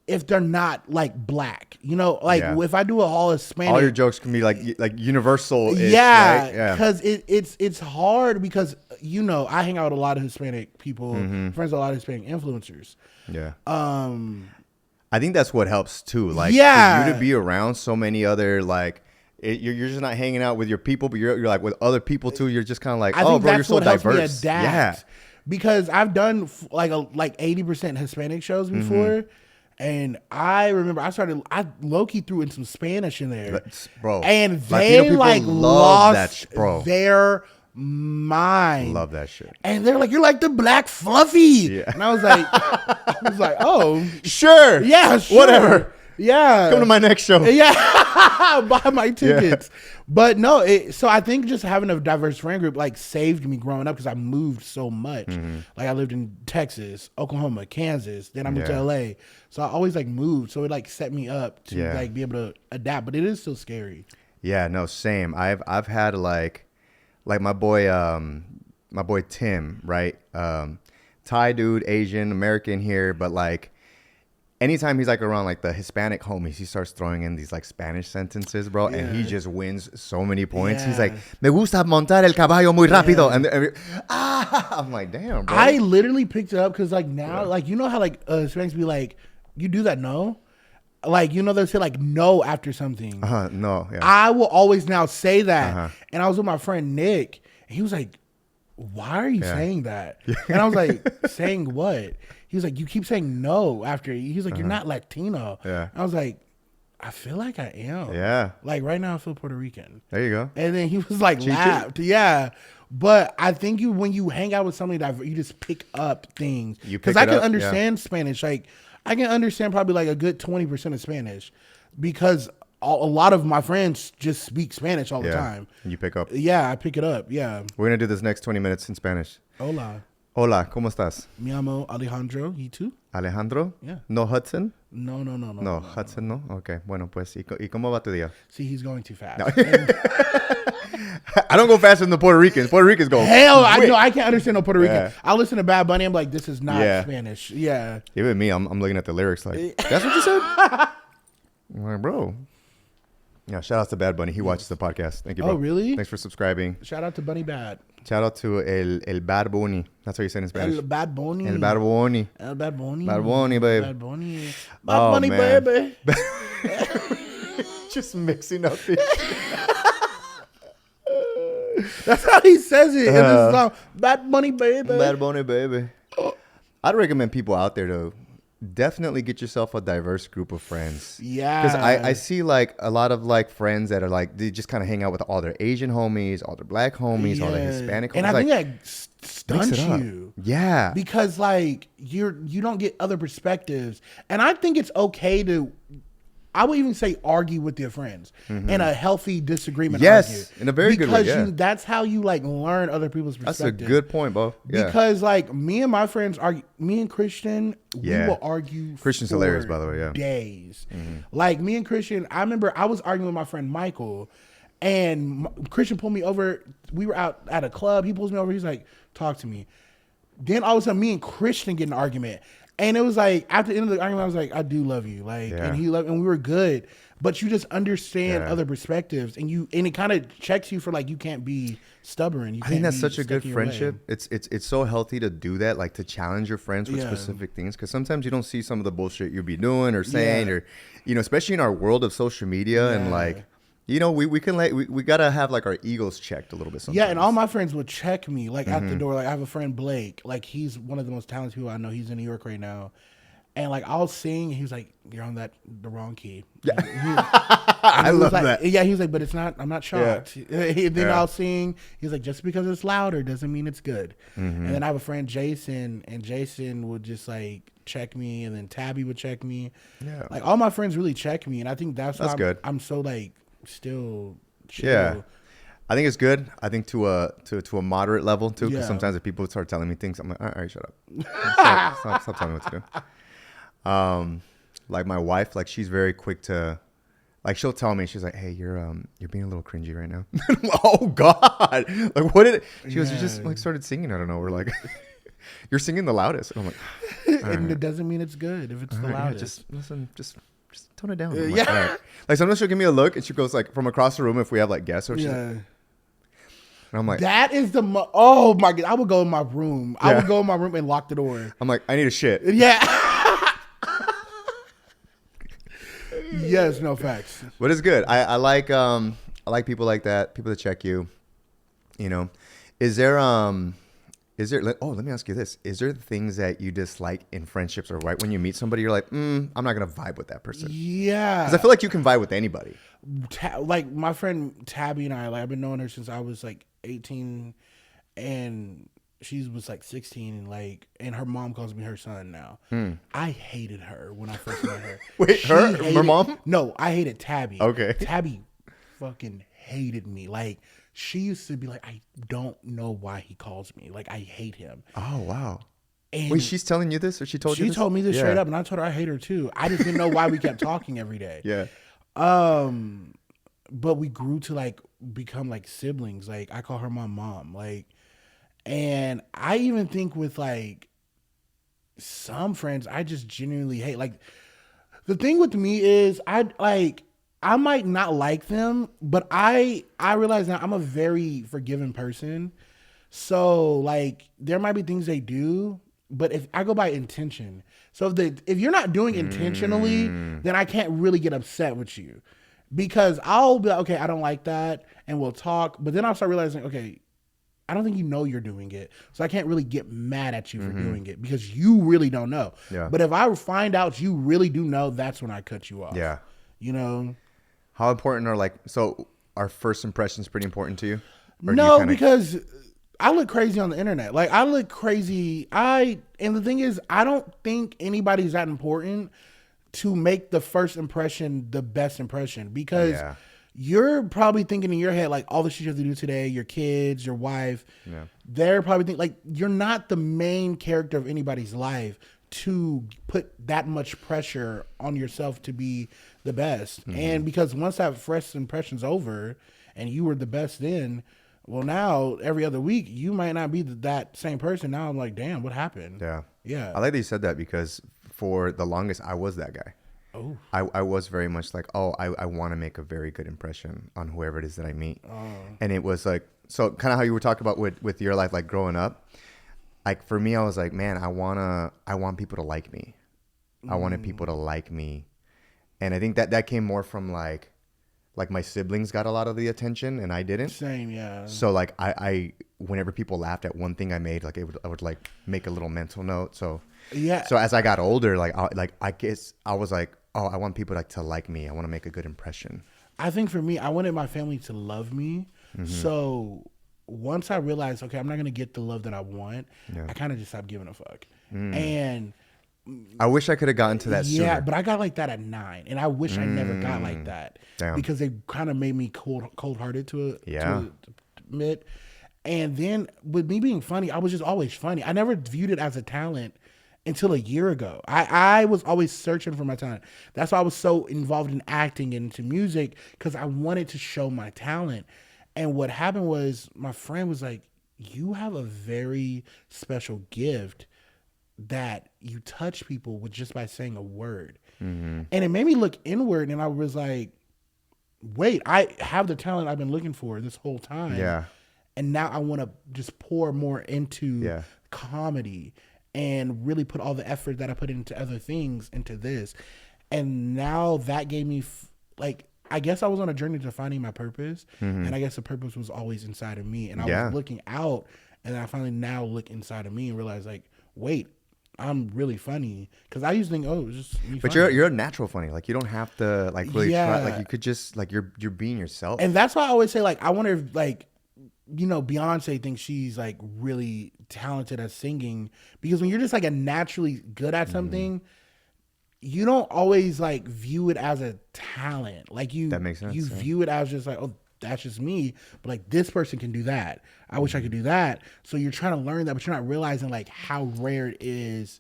if they're not like black, you know, like if I do a all Hispanic,
All your jokes can be like universal.
yeah,
right? Yeah.
because it's hard because I hang out with a lot of Hispanic people, friends with a lot of Hispanic influencers.
Yeah. I think that's what helps too. Like,
Yeah.
for you to be around so many other like, you're just not hanging out with your people, but you're like with other people too. You're just kind of like,
I
oh,
think
bro, you're
that's
so
what helps me
diverse.
adapt.
Yeah.
Because I've done like 80% Hispanic shows before. And I remember I low-key threw in some Spanish in there.
Bro.
And
Latino
they
people
like
love that
lost
bro.
their mind.
Love that shit.
And they're like, you're like the black fluffy.
Yeah.
And I was like, oh.
Sure.
Yeah, sure.
Whatever.
Yeah.
Come to my next show.
Yeah. Buy my tickets. But no, so I think just having a diverse friend group like saved me growing up because I moved so much. Like I lived in Texas, Oklahoma, Kansas. Then I moved to LA. So I always like moved. So it like set me up to like be able to adapt. But it is still scary.
Yeah, no, same. I've had like my boy Tim, right? Thai dude, Asian, American here, but like anytime he's like around like the Hispanic homies, he starts throwing in these like Spanish sentences, bro, and he just wins so many points. He's like, "Me gusta montar el caballo muy rápido," and I'm like, "Damn, bro."
I literally picked it up because like now, like you know how like Hispanics be like, "You do that, no?" Like they'll say like no after something.
No, yeah.
I will always now say that. And I was with my friend Nick, and he was like, "Why are you saying that?" And I was like, "Saying what?" He was like, "You keep saying no after." He was like, "You're not Latino."
Yeah.
I was like, "I feel like I am."
Yeah.
Like right now, I feel Puerto Rican.
There you go.
And then he was like, laughed. Yeah. But I think when you hang out with somebody that you just pick up things. Because I can understand Spanish. Like I can understand probably like a good 20% of Spanish because a lot of my friends just speak Spanish all the time.
And you pick up.
Yeah, I pick it up. Yeah.
We're going to do this next 20 minutes in Spanish.
Hola.
Hola, ¿cómo estás?
Me llamo Alejandro. ¿Y tú?
Alejandro?
Yeah.
No Hudson?
No.
No, Hudson no. Ok, bueno, pues, ¿y cómo va tu día?
See, he's going too fast.
No. I don't go faster than the Puerto Ricans. Puerto Ricans go.
Hell, I can't understand no Puerto Rican.
Yeah.
I listen to Bad Bunny. I'm like, this is not Spanish. Yeah.
Even me, I'm looking at the lyrics like, that's what you said? I'm like, bro. Yeah, shout out to Bad Bunny. He watches the podcast. Thank you, bro.
Oh, really?
Thanks for subscribing.
Shout out to Bunny Bad.
Shout out to El Bad Bunny. That's what you say in Spanish.
El Bad Bunny.
El Bad Bunny.
El Bad Bunny.
Bad Bunny, babe.
Bad Bunny. Bad Bunny,
man.
baby.
Just mixing up the...
That's how he says it in this song. Bad Bunny, baby.
Bad Bunny, baby. I'd recommend people out there to definitely get yourself a diverse group of friends.
Yeah.
Because I see like a lot of like friends that are like, they just kind of hang out with all their Asian homies, all their black homies, all their Hispanic homies.
And I think that stunts
mix it up.
you.
Yeah.
Because like you don't get other perspectives. And I think it's okay to, I would even say, argue with your friends in a healthy disagreement.
Yes,
argue.
in a very good way.
Because that's how you like learn other people's perspectives.
That's a good point, Bo. Yeah.
Because like me and my friends argue, me and Christian, we will argue.
Christian's
for
hilarious, by the way. Yeah.
Days. Like me and Christian, I remember I was arguing with my friend Michael, and Christian pulled me over. We were out at a club. He pulls me over. He's like, "Talk to me." Then all of a sudden, me and Christian get in an argument. And it was like, after the end of the argument, I was like, "I do love you." Like, and he loved, and we were good. But you just understand other perspectives, and it kind of checks you for like, you can't be stubborn.
I think that's such a good friendship. It's so healthy to do that, like to challenge your friends with specific things. Because sometimes you don't see some of the bullshit you'll be doing or saying, or, especially in our world of social media and like, we gotta have like our egos checked a little bit sometimes.
Yeah, and all my friends would check me like at the door. Like I have a friend Blake, like he's one of the most talented people I know. He's in New York right now, and like I'll sing. He was like, "You're on the wrong key." Yeah,
I love that.
Yeah, he was like, "But it's not. I'm not shocked." Yeah. Then I'll sing. He's like, "Just because it's louder doesn't mean it's good." And then I have a friend Jason, and Jason would just like check me, and then Tabby would check me. Yeah, like all my friends really check me, and I think that's why
good.
I'm so like still chill.
Yeah, I think it's good. I think to a moderate level too, because sometimes if people start telling me things, I'm like, all right, shut up. Stop telling me what to do. Like my wife, like she's very quick to, like she'll tell me, she's like, "Hey, you're being a little cringy right now." Oh God! Like what did it? She goes, "You just like started singing out of nowhere, like you're singing the loudest." And I'm like,
and it doesn't mean it's good if it's the loudest.
Yeah, just listen, just tone it down. Like, all right. Like sometimes she'll give me a look and she goes like from across the room if we have like guests or she's like, And I'm like,
that is oh my God. I would go in my room. I
Yeah.
would go in my room and lock the door.
I'm like, I need a shit.
Yeah. Yes, no facts.
But it's good. I like people like that, people that check you. You know, is there let me ask you this. Is there things that you dislike in friendships, or right when you meet somebody, you're like, I'm not going to vibe with that person?
Yeah.
Because I feel like you can vibe with anybody.
Like my friend Tabby and I, like I've been knowing her since I was like 18 and she was like 16 and like, and her mom calls me her son now. I hated her when I first met her.
Wait, her mom?
No, I hated Tabby.
Okay.
Tabby fucking hated me. Like she used to be like, I don't know why he calls me. Like I hate him.
Oh, wow.
And
Wait, she's telling you this, or she told you
she
this?
told me this
Yeah.
straight up, and I told her I hate her too. I just didn't know why we kept talking every day.
Yeah.
But we grew to like become like siblings. Like I call her my mom. Like, and I even think with like some friends, I just genuinely hate. Like the thing with me is I might not like them, but I realize now I'm a very forgiving person. So like there might be things they do, but if I go by intention, so if you're not doing intentionally, then I can't really get upset with you, because I'll be like, okay, I don't like that, and we'll talk. But then I'll start realizing, okay, I don't think you know you're doing it, so I can't really get mad at you for doing it because you really don't know.
Yeah.
But if I find out you really do know, that's when I cut you off.
Yeah.
You know.
How important are first impressions pretty important to you? Or do
No,
you kinda-
because I look crazy on the internet. Like I look crazy. And the thing is, I don't think anybody's that important to make the first impression the best impression, because
Yeah.
you're probably thinking in your head like all the shit you have to do today, your kids, your wife.
Yeah.
They're probably thinking like you're not the main character of anybody's life to put that much pressure on yourself to be the best. And because once that first impression's over and you were the best then, well, now every other week you might not be that same person. Now I'm like, damn, what happened?
Yeah.
Yeah.
I like that you said that, because for the longest I was that guy.
Oh.
I was very much like, I want to make a very good impression on whoever it is that I meet. And it was like, so kind of how you were talking about with your life, like growing up, like for me, I was like, man, I want people to like me. I wanted people to like me. And I think that came more from like my siblings got a lot of the attention and I didn't.
Same, yeah.
So like I whenever people laughed at one thing I made, like I would like make a little mental note. So
Yeah.
So as I got older, I guess I was like, oh, I want people to like me. I want to make a good impression.
I think for me, I wanted my family to love me. So once I realized, okay, I'm not going to get the love that I want, I kind of just stopped giving a fuck. And
I wish I could have gotten to that sooner.
yeah, but I got like that at 9, and I wish I never got like that.
Damn.
Because they kind of made me cold-hearted to admit. And then with me being funny, I was just always funny. I never viewed it as a talent until a year ago. I was always searching for my talent. That's why I was so involved in acting and into music, because I wanted to show my talent. And what happened was my friend was like, you have a very special gift that you touch people with just by saying a word. And it made me look inward, and I was like, wait, I have the talent I've been looking for this whole time.
Yeah.
And now I want to just pour more into comedy and really put all the effort that I put into other things into this. And now that gave me I guess I was on a journey to finding my purpose. And I guess the purpose was always inside of me. And I was looking out, and I finally now look inside of me and realize like, wait, I'm really funny. Because I used to think, oh, it's just me.
But
funny.
you're a natural funny. Like you don't have to like really try. Like you could just like you're being yourself.
And that's why I always say, like, I wonder if like, you know, Beyonce thinks she's like really talented at singing, because when you're just like a naturally good at something, you don't always like view it as a talent. Like
That makes sense,
you
yeah.
view it as just like, oh, that's just me. But like this person can do that. I wish I could do that. So you're trying to learn that, but you're not realizing like how rare it is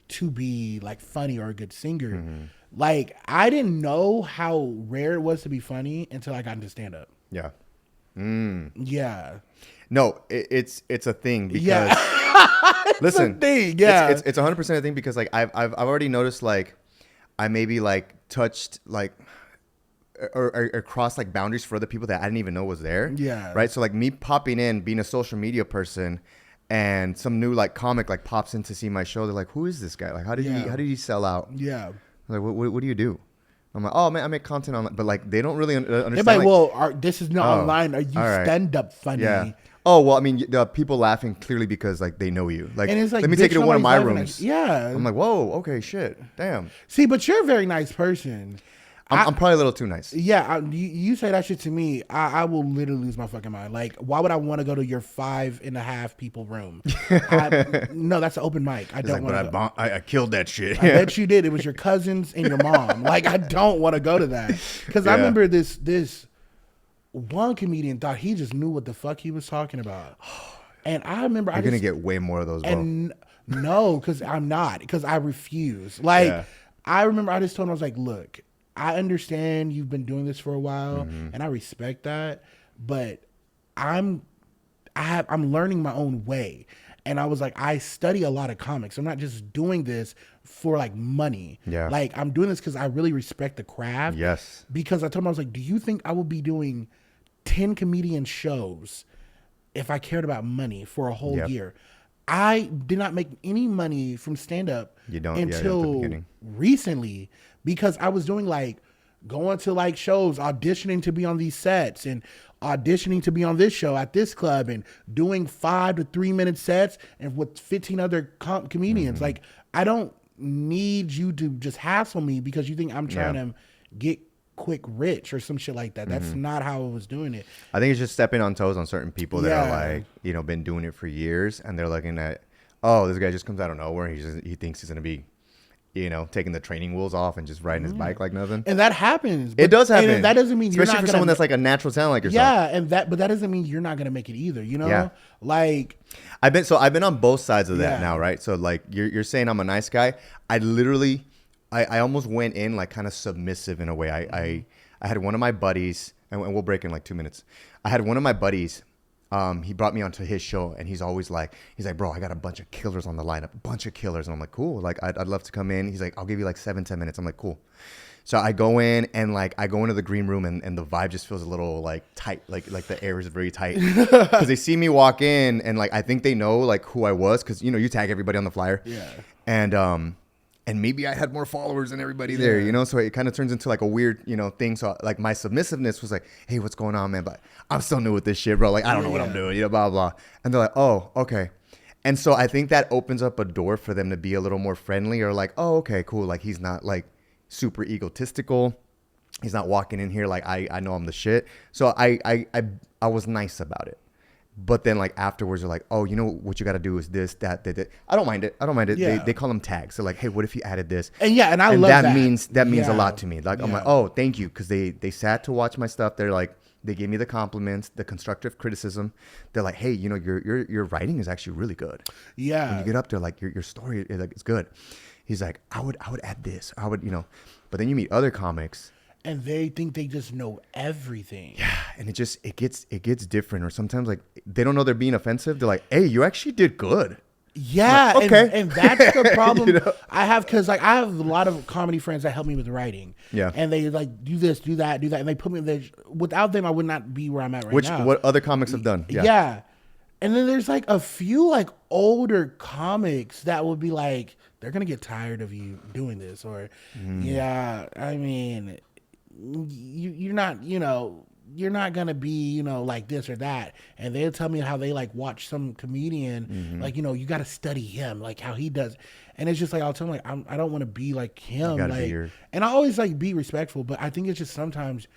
to be like funny or a good singer. Like I didn't know how rare it was to be funny until I got into stand up.
Yeah.
Yeah.
No, it's a thing because
Yeah.
listen,
a thing, yeah.
it's 100% a thing, because like I've already noticed like I maybe like touched like or cross like boundaries for other people that I didn't even know was there.
Yeah.
Right. So like me popping in, being a social media person, and some new like comic like pops in to see my show. They're like, "Who is this guy? Like, how did he sell out?"
Yeah.
I'm like, what do you do? I'm like, "Oh man, I make content on," but like they don't really understand.
They're like,
like,
well, this is not online. Are you
all right.
stand-up funny?
Yeah. Oh well, I mean, the people laughing clearly because like they know you. Like,
And it's like,
let me take you to one of my
nobody's laughing
rooms.
yeah.
I'm like, whoa, okay, shit, damn.
See, but you're a very nice person.
I'm probably a little too nice.
Yeah, you say that shit to me, I will literally lose my fucking mind. Like, why would I want to go to your 5.5 people room? No, that's an open mic. I don't want to.
I killed that shit.
I bet you did. It was your cousins and your mom. Like, I don't want to go to that because I remember this one comedian thought he just knew what the fuck he was talking about, and I remember
You're gonna get way more of those, bro.
And no, because I'm not, because I refuse. Like, I remember I just told him, I was like, look, I understand you've been doing this for a while, and I respect that, but I'm learning my own way. And I was like, I study a lot of comics. I'm not just doing this for like money.
Yeah.
Like, I'm doing this because I really respect the craft.
Yes.
Because I told him, I was like, do you think I will be doing 10 comedian shows if I cared about money for a whole year? I did not make any money from stand-up until recently, because I was doing like going to like shows, auditioning to be on these sets and auditioning to be on this show at this club and doing 5 to 3 minute sets and with 15 other comedians. Like, I don't need you to just hassle me because you think I'm trying to get quick rich or some shit like that. That's not how I was doing it.
I think it's just stepping on toes on certain people that are like, you know, been doing it for years, and they're looking at, oh, this guy just comes out of nowhere and he thinks he's gonna be, you know, taking the training wheels off and just riding his bike like nothing.
And that happens.
It does happen.
And that doesn't mean
especially
you're not
for someone that's like a natural talent like yourself.
Yeah, but that doesn't mean you're not gonna make it either. You know, like
I've been on both sides of that now, right? So like you're saying I'm a nice guy. I literally, I almost went in like kind of submissive in a way. I had one of my buddies, and we'll break in like 2 minutes. I had one of my buddies. He brought me onto his show, and he's like, bro, I got a bunch of killers on the lineup, a bunch of killers. And I'm like, cool. Like, I'd love to come in. He's like, I'll give you like 7-10 minutes. I'm like, cool. So I go in, and like, I go into the green room, and the vibe just feels a little like tight. Like the air is very tight because they see me walk in, and like, I think they know like who I was. Cause you know, you tag everybody on the flyer. Yeah. And maybe I had more followers than everybody there, you know? So it kind of turns into like a weird, you know, thing. So like my submissiveness was like, hey, what's going on, man? But I'm still new with this shit, bro. Like, I don't know what I'm doing, you know, blah, blah. And they're like, oh, okay. And so I think that opens up a door for them to be a little more friendly, or like, oh, okay, cool. Like, he's not like super egotistical. He's not walking in here like I know I'm the shit. So I was nice about it. But then like afterwards, they're like, oh, you know what you got to do is this, that. I don't mind it. Yeah. They call them tags. They're like, hey, what if you added this?
And I love that.
That means a lot to me. Like, I'm like, oh, thank you. Because they sat to watch my stuff. They're like, they gave me the compliments, the constructive criticism. They're like, hey, you know, your writing is actually really good.
Yeah.
When you get up there, like your story, like, it's good. He's like, I would add this. I would, you know. But then you meet other comics,
and they think they just know everything.
Yeah, and it gets different. Or sometimes like they don't know they're being offensive. They're like, "Hey, you actually did good."
Yeah,
like, okay,
and that's the problem you know? I have, because like I have a lot of comedy friends that help me with writing. Yeah, and they like do this, do that, and they put me there. Without them, I would not be where I'm at right now.
What other comics have done?
Yeah, and then there's like a few like older comics that would be like, they're gonna get tired of you doing this, or yeah, I mean. You're not, you know, you're not gonna be, you know, like this or that. And they'll tell me how they like watch some comedian, like, you know, you got to study him, like how he does. And it's just like, I'll tell them like, I don't want to be like him, like, and I always like be respectful, but I think it's just sometimes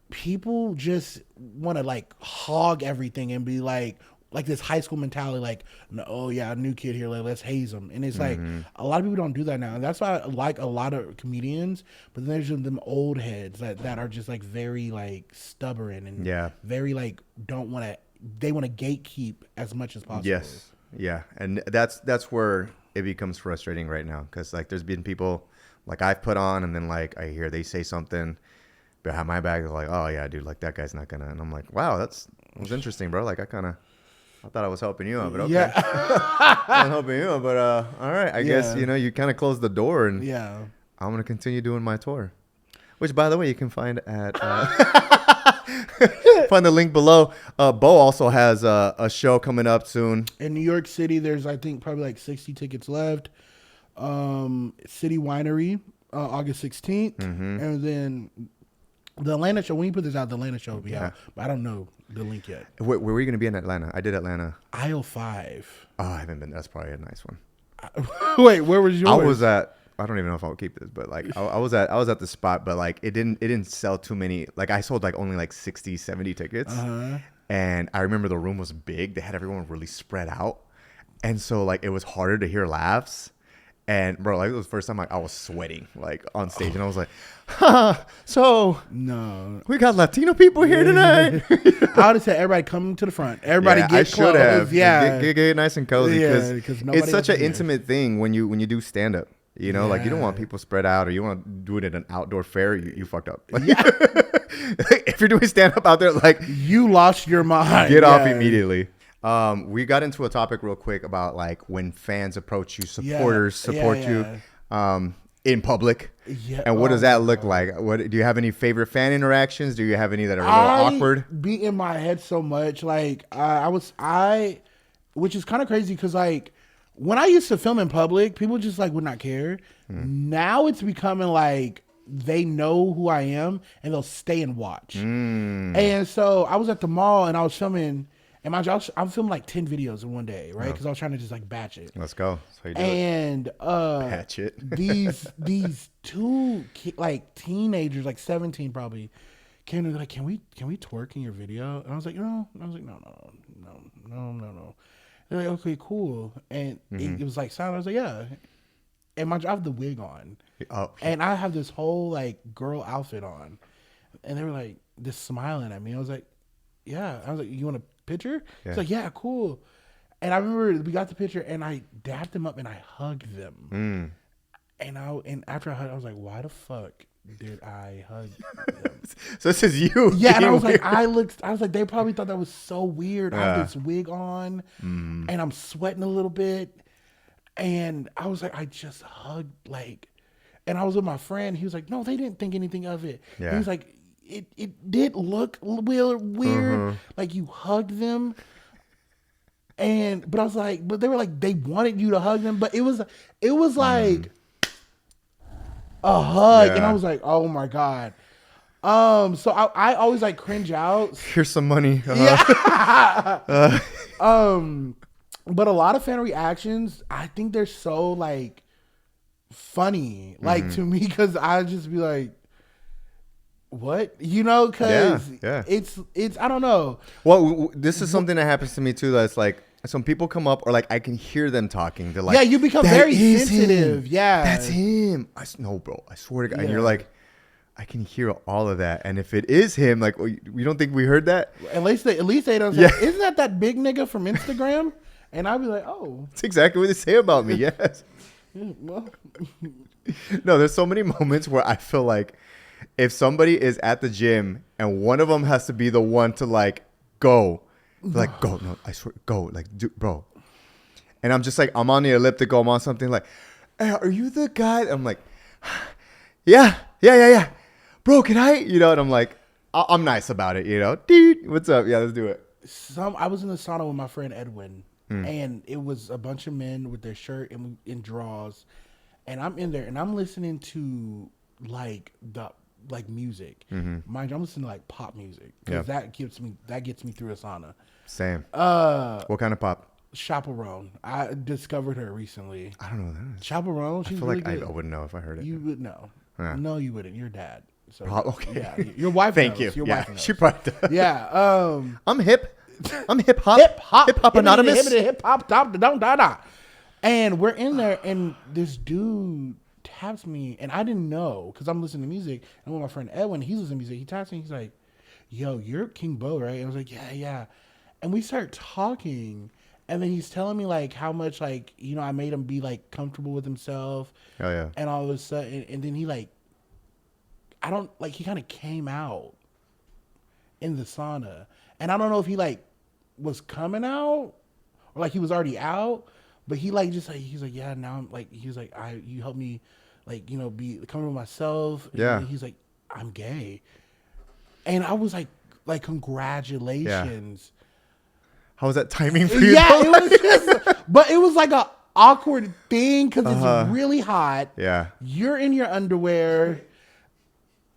people just want to like hog everything and be like this high school mentality, like, oh yeah, a new kid here, like, let's haze him. And it's like, a lot of people don't do that now. And that's why I like a lot of comedians, but then there's them old heads that are just like very like stubborn and very like they want to gatekeep as much as possible.
Yes. Yeah. And that's where it becomes frustrating right now. Cause like there's been people like I've put on, and then like I hear they say something behind my back, like, oh yeah, dude, like that guy's not gonna, and I'm like, wow, that was interesting, bro. Like I thought I was helping you out, but okay. Yeah. I'm helping you out, but all right. I guess, you know, you kind of closed the door, and I'm going to continue doing my tour. which, by the way, you can find at find the link below. Bo also has a show coming up soon.
In New York City, there's I think probably like 60 tickets left. City Winery, August 16th, and then the Atlanta show. When you put this out, the Atlanta show will be out, but I don't know the link yet.
Where were you going to be in Atlanta? I did Atlanta.
Aisle 5.
Oh, I haven't been. That's probably a nice one.
Wait, where was yours?
I was at. I don't even know if I'll keep this, but like I was at the spot, but like it didn't sell too many. Like I sold like only like 60, 70 tickets, and I remember the room was big. They had everyone really spread out, and so like it was harder to hear laughs. And bro, like it was the first time I was sweating like on stage, and I was like, so
no,
we got Latino people here tonight.
I would have said everybody come to the front. Everybody get
I
close.
should have.
Yeah,
Get nice and cozy because it's such an
else is
intimate thing when you do stand up. You know, like you don't want people spread out, or you want to do it at an outdoor fair. You fucked up. Like, if you're doing stand up out there, like
you lost your mind.
Get off immediately. We got into a topic real quick about like when fans approach you, supporters support you in public. Yeah. And what does that look like? What do you have any favorite fan interactions? Do you have any that are a little awkward?
Be in my head so much. Like which is kind of crazy because like when I used to film in public, people just like would not care. Now it's becoming like they know who I am and they'll stay and watch. And so I was at the mall and I was filming. And mind you, I'm filming like 10 videos in one day, right? Because I was trying to just like batch it.
Let's go. That's how you do
it.
Batch it.
these two like teenagers, like 17 probably, came to me like, can we twerk in your video? And I was like, no. I was like, no. They're like, okay, cool. And it was like silent. I was like, yeah. And mind you, I have the wig on. And I have this whole like girl outfit on. And they were like just smiling at me. I was like, yeah. I was like, you want a picture? Yeah. It's like, yeah, cool. And I remember we got the picture and I dapped them up and I hugged them. And after I hugged, I was like, why the fuck did I hug them?
So this is you.
Yeah, and I was weird. Like, I was like, they probably thought that was so weird. I have this wig on and I'm sweating a little bit. And I was like, I just hugged like, and I was with my friend. He was like, no, they didn't think anything of it. Yeah. He was like, it did look weird, like you hugged them, but I was like, but they were like they wanted you to hug them, but it was like a hug, and I was like, oh my god. So I always like cringe out.
Here's some money.
Yeah. But a lot of fan reactions, I think they're so like funny, like to me, because I just be like, what, because it's I don't know.
Well, this is something that happens to me too. That's like some people come up, or like I can hear them talking. They're like,
you become very sensitive.
Him. That's him. No, bro, I swear to God. And you're like, I can hear all of that. And if it is him, like, we don't think we heard that.
At least they don't say, isn't that big nigga from Instagram? And I'd be like, oh,
that's exactly what they say about me. Yes.
Well.
No, there's so many moments where I feel like if somebody is at the gym and one of them has to be the one to like go, no, I swear, go, like, bro. And I'm just like, I'm on the elliptical, I'm on something like, hey, are you the guy? I'm like, yeah. Bro, can I? And I'm like, I'm nice about it, Dude, what's up? Yeah, let's do it.
I was in the sauna with my friend Edwin, and it was a bunch of men with their shirt and in drawers, and I'm in there and I'm listening to like music. Mind you, I'm listening to like pop music because that gets me through a sauna.
Same. What kind of pop?
Chaperone. I discovered her recently.
I don't know what that is.
Chaperone. She's really good.
I wouldn't know if I heard it.
You would know. Yeah. No, you wouldn't. Your dad. So
okay.
Yeah, your wife.
Thank
knows.
you.
Your wife knows.
She probably does.
Yeah.
I'm hip. I'm hip hop. Hip hop anonymous.
Hip hop. Da. And we're in there, and this dude taps me, and I didn't know because I'm listening to music. And with my friend Edwin, he's listening to music. He taps me. He's like, "Yo, you're King Bo, right?" And I was like, "Yeah." And we start talking, and then he's telling me like how much like I made him be like comfortable with himself.
Oh yeah.
And all of a sudden, and then he like, he kind of came out in the sauna, and I don't know if he like was coming out or like he was already out. But he like just like he's like, yeah, now I'm like, he was like, you helped me like be comfortable with myself. And
yeah.
he's like, I'm gay. And I was like, congratulations.
How was that timing for you?
Yeah,
though?
it was just, but it was like a awkward thing because it's really hot.
Yeah.
You're in your underwear.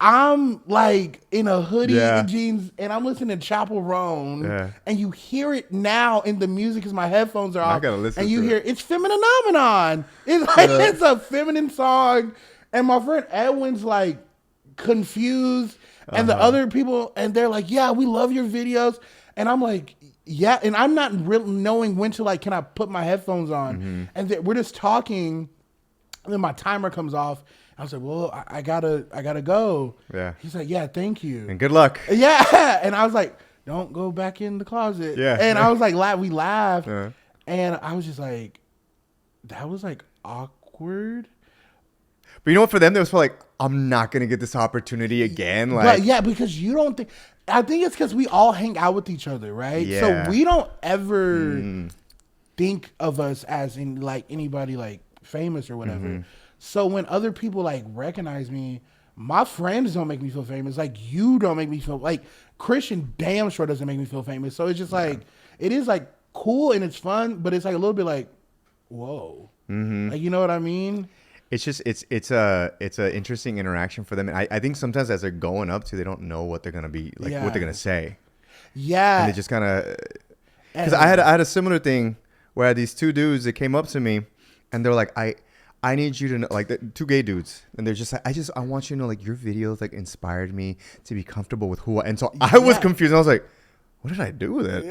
I'm like in a hoodie and jeans, and I'm listening to Chapel Roan, and you hear it now in the music because my headphones are off.
I gotta listen
and you
to
hear
it.
It's Femininomenon. It's like it's a feminine song, and my friend Edwin's like confused, and the other people, and they're like, "Yeah, we love your videos," and I'm like, "Yeah," and I'm not really knowing when to like, can I put my headphones on? And we're just talking, and then my timer comes off. I was like, well, I gotta go.
Yeah.
He's like, yeah, thank you.
And good luck.
Yeah. And I was like, don't go back in the closet.
Yeah.
And I was like, we laughed.
Yeah.
And I was just like, that was like awkward.
But you know what? For them, they was like, I'm not gonna get this opportunity again. Like,
But yeah, because you don't think, I think it's because we all hang out with each other, right?
Yeah.
So we don't ever think of us as in like anybody like famous or whatever. So when other people like recognize me, my friends don't make me feel famous. Like you don't make me feel like Christian damn sure doesn't make me feel famous. So it's just like, it is like cool and it's fun, but it's like a little bit like, whoa, like, you know what I mean?
it's just it's a interesting interaction for them. And I think sometimes as they're going up to, they don't know what they're gonna be like, what they're gonna say.
Yeah.
And they just kind of, because I had a similar thing where I had these two dudes that came up to me, and they're like, I need you to know, like, the two gay dudes, and they're just like, I want you to know, like, your videos like inspired me to be comfortable with who and so I was confused. And I was like, what did I do with it?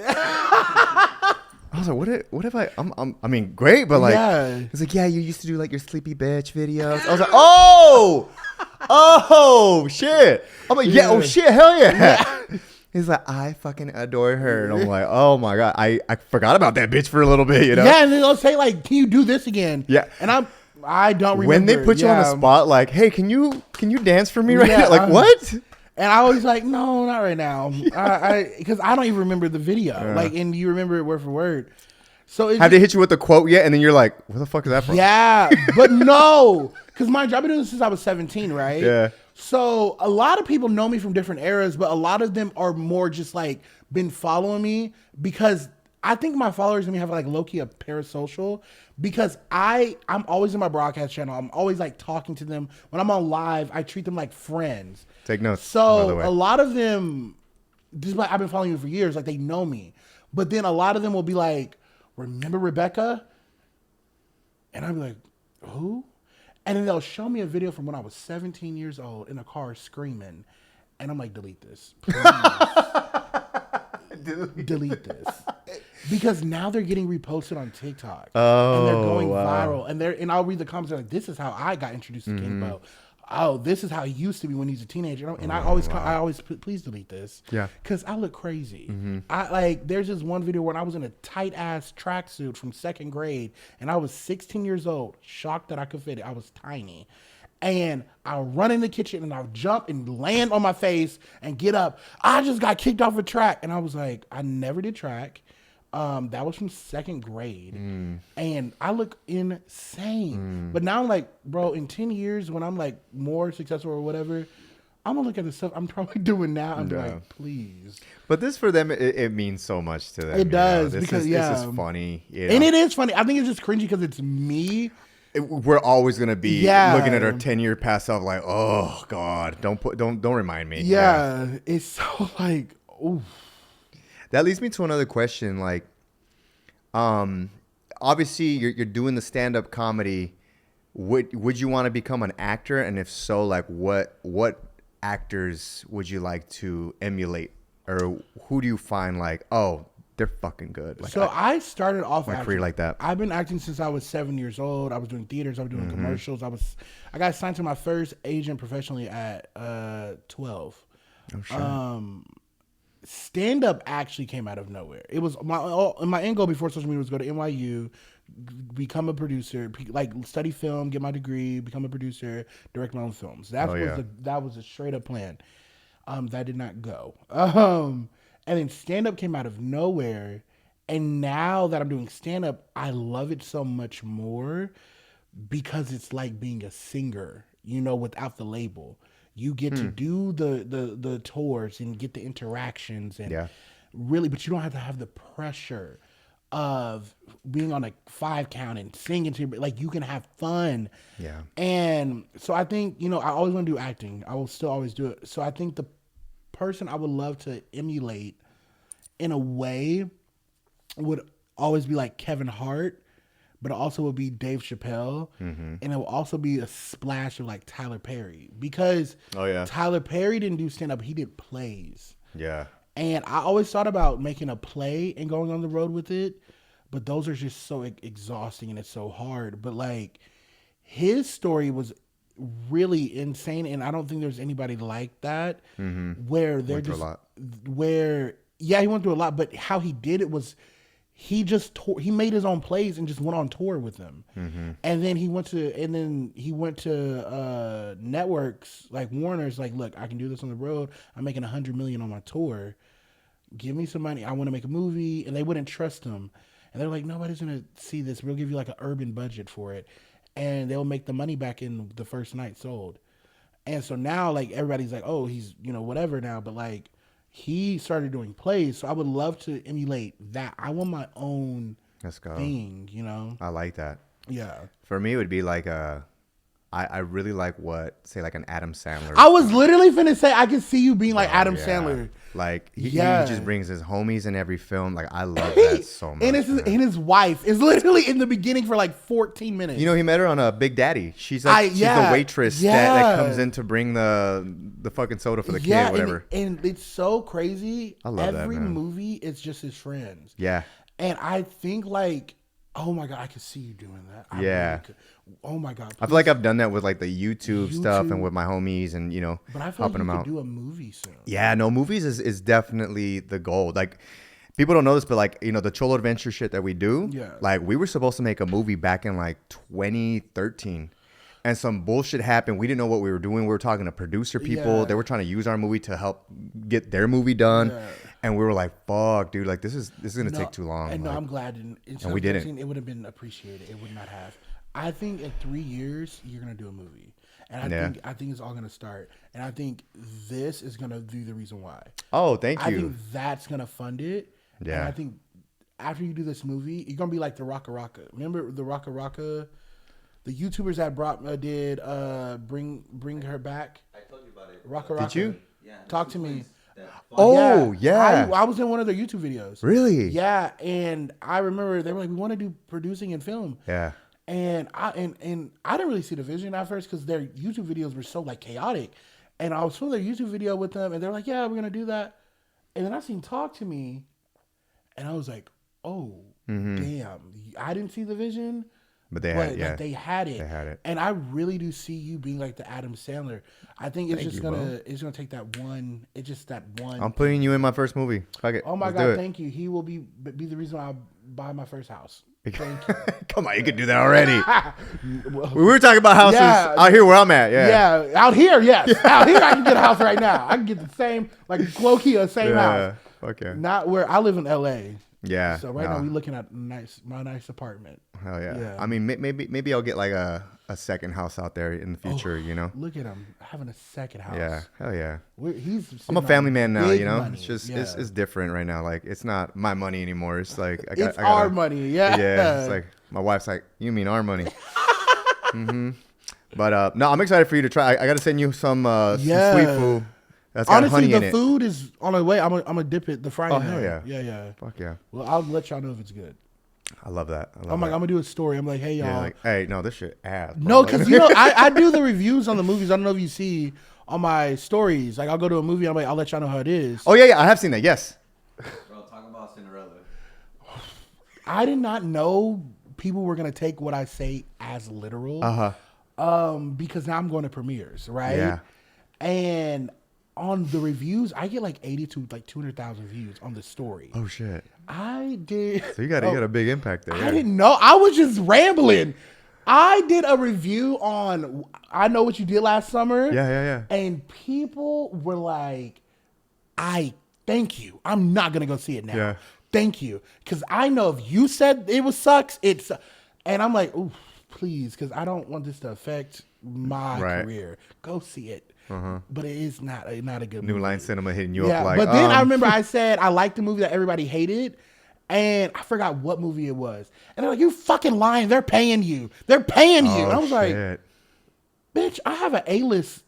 I was like, what if I mean, great, but like, it's like, yeah, you used to do like your sleepy bitch videos. I was like, oh shit. I'm like, yeah, oh shit, hell yeah. He's like, I fucking adore her. And I'm like, oh my God. I forgot about that bitch for a little bit, you know?
Yeah, and then they'll say, like, can you do this again?
Yeah.
And I don't remember.
When they put you on the spot, like, hey, can you dance for me right now? Like, what?
And I was like, no, not right now. Because I don't even remember the video. Like, and you remember it word for word. So
have they hit you with the quote yet? And then you're like, where the fuck is that from?
Yeah, but no. Because mind you, I've been doing this since I was 17, right?
Yeah.
So a lot of people know me from different eras, but a lot of them are more just like been following me because I think my followers and me have like low-key a parasocial because I'm always in my broadcast channel. I'm always like talking to them. When I'm on live, I treat them like friends.
Take notes.
So a lot of them, this is why I've been following you for years, like they know me. But then a lot of them will be like, remember Rebecca? And I'll be like, who? And then they'll show me a video from when I was 17 years old in a car screaming. And I'm like, delete this. Please. Delete this. Because now they're getting reposted on TikTok.
Oh,
and they're going viral. And I'll read the comments like, this is how I got introduced to Kimbo. Oh, this is how he used to be when he was a teenager. And I always please delete this.
Yeah.
Because I look crazy. There's this one video where I was in a tight ass tracksuit from second grade and I was 16 years old, shocked that I could fit it. I was tiny. And I'll run in the kitchen and I'll jump and land on my face and get up. I just got kicked off a track. And I was like, I never did track. That was from second grade. And I look insane. But now I'm like, bro, in 10 years, when I'm like more successful or whatever, I'm gonna look at the stuff I'm probably doing now and be like, please.
But this for them, it means so much to them.
It does.
This
because
this is funny. You know?
And it is funny. I think it's just cringy because it's me.
We're always gonna be looking at our 10-year past self like, oh God, don't remind me.
Yeah. It's so like, oof.
That leads me to another question. Like, obviously you're doing the stand-up comedy. Would you want to become an actor? And if so, like what actors would you like to emulate? Or who do you find like, oh, they're fucking good? Like,
so I started off
my career like that.
I've been acting since I was 7 years old. I was doing theaters. I was doing commercials. I got signed to my first agent professionally at 12.
Oh, sure.
Stand-up actually came out of nowhere. It was my end goal before social media was go to NYU, become a producer, like study film, get my degree, become a producer, direct my own films. That was a straight up plan. That did not go. And then stand-up came out of nowhere. And now that I'm doing stand-up, I love it so much more because it's like being a singer, without the label. You get to do the tours and get the interactions and really, but you don't have to have the pressure of being on a 5 count and singing to your, like you can have fun.
Yeah.
And so I think, I always want to do acting. I will still always do it. So I think the person I would love to emulate in a way would always be like Kevin Hart, but it also would be Dave Chappelle. And it will also be a splash of like Tyler Perry, because Tyler Perry didn't do stand up. He did plays.
Yeah.
And I always thought about making a play and going on the road with it, but those are just so exhausting and it's so hard. But like his story was really insane, and I don't think there's anybody like that where they're just where he went through a lot, but how he did it was he made his own plays and just went on tour with them. And then he went to networks like Warner's, like, look, I can do this on the road. I'm making $100 million on my tour. Give me some money. I want to make a movie. And they wouldn't trust him. And they're like, nobody's going to see this. We'll give you like an urban budget for it. And they'll make the money back in the first night sold. And so now like everybody's like, oh, he's, whatever now. But like he started doing plays. So I would love to emulate that. I want my own thing,
I like that.
Yeah.
For me, it would be like I really like say like an Adam Sandler.
I was literally finna say I could see you being like Adam Sandler.
Like he just brings his homies in every film. Like I love that so much.
And his wife is literally in the beginning for like 14 minutes.
He met her on a Big Daddy. She's like she's the waitress that comes in to bring the fucking soda for the kid, whatever.
And it's so crazy.
I love that,
every
man.
movie, it's just his friends.
Yeah.
And I think like, oh my God, I could see you doing that. I really could. Oh my God. Please.
I feel like I've done that with like the YouTube stuff and with my homies and,
but I feel
helping them
like you
out.
could do a movie soon.
Yeah, no, movies is definitely the goal. Like people don't know this, but like, the Cholo Adventure shit that we do, like we were supposed to make a movie back in like 2013. And some bullshit happened. We didn't know what we were doing. We were talking to producer people. They were trying to use our movie to help get their movie done. Yeah. And we were like, fuck, dude, like this is gonna take too long.
And
like,
I'm glad and
we didn't.
It would have been appreciated. It would not have. I think in 3 years you're gonna do a movie. And I think it's all gonna start. And I think this is gonna be the reason why.
Oh, thank you.
I think that's gonna fund it.
Yeah.
And I think after you do this movie, you're gonna be like the Raka Raka. Remember the Raka Raka? The YouTubers that did bring her back.
I told you about it.
Raka Raka.
Did you?
Yeah.
Talk to me.
Oh, yeah.
I was in one of their YouTube videos.
Really?
Yeah, and I remember they were like, we want to do producing and film.
Yeah.
And I didn't really see the vision at first because their YouTube videos were so like chaotic. And I was filming their YouTube video with them and they're like, yeah, we're gonna do that. And then I seen Talk to Me, and I was like, oh, damn, I didn't see the vision.
But they had it.
They had it. And I really do see you being like the Adam Sandler. I think it's gonna take that one. It's just that one.
I'm putting you in my first movie. Fuck it.
Oh my God, thank you. He will be the reason why I buy my first house. Thank you.
Come on, you can do that already. We were talking about houses out here where I'm at.
Yeah, out here, yes. Out here I can get a house right now. I can get the same, like low-key, same house.
Fuck yeah.
Not where I live in LA.
Yeah.
So now we're looking at my nice apartment.
Hell yeah. I mean, maybe I'll get like a second house out there in the future.
Look at him having a second house.
Yeah. Hell yeah.
I'm
a family man now.
Money.
It's just it's different right now. Like it's not my money anymore. It's like I gotta,
our money. Yeah.
Yeah. It's like my wife's like, you mean our money? But no, I'm excited for you to try. I gotta send you some sweet food. That's got honey in it.
The food is on the way. I'm gonna dip it the Friday night.
Hell yeah.
Yeah.
Fuck yeah.
Well, I'll let y'all know if it's good.
I love that.
I'm gonna do a story. I'm like, hey y'all.
Yeah, like, hey, no, this shit ass. Bro.
No, because I do the reviews on the movies. I don't know if you see on my stories. Like I'll go to a movie. And I'm like, I'll let y'all know how it is.
Oh yeah, I have seen that. Yes.
Bro, talk about Cinderella.
I did not know people were gonna take what I say as literal. Because now I'm going to premieres, right?
Yeah.
And on the reviews, I get like 80 to like 200,000 views on the story.
Oh shit.
I did.
So you got a big impact there.
I didn't know. I was just rambling. I did a review on I Know What You Did Last Summer.
Yeah.
And people were like, I thank you. I'm not going to go see it now.
Yeah.
Thank you. Because I know if you said it was sucks, it's. And I'm like, ooh, please, because I don't want this to affect my career. Go see it. but it is not a good
New
movie.
Line Cinema hitting you
Yeah,
up like.
but then I remember I said I liked the movie that everybody hated, and I forgot what movie it was. And they're like, "You fucking lying! They're paying you. They're paying you." And I was like,
shit.
"Bitch, I have an A-list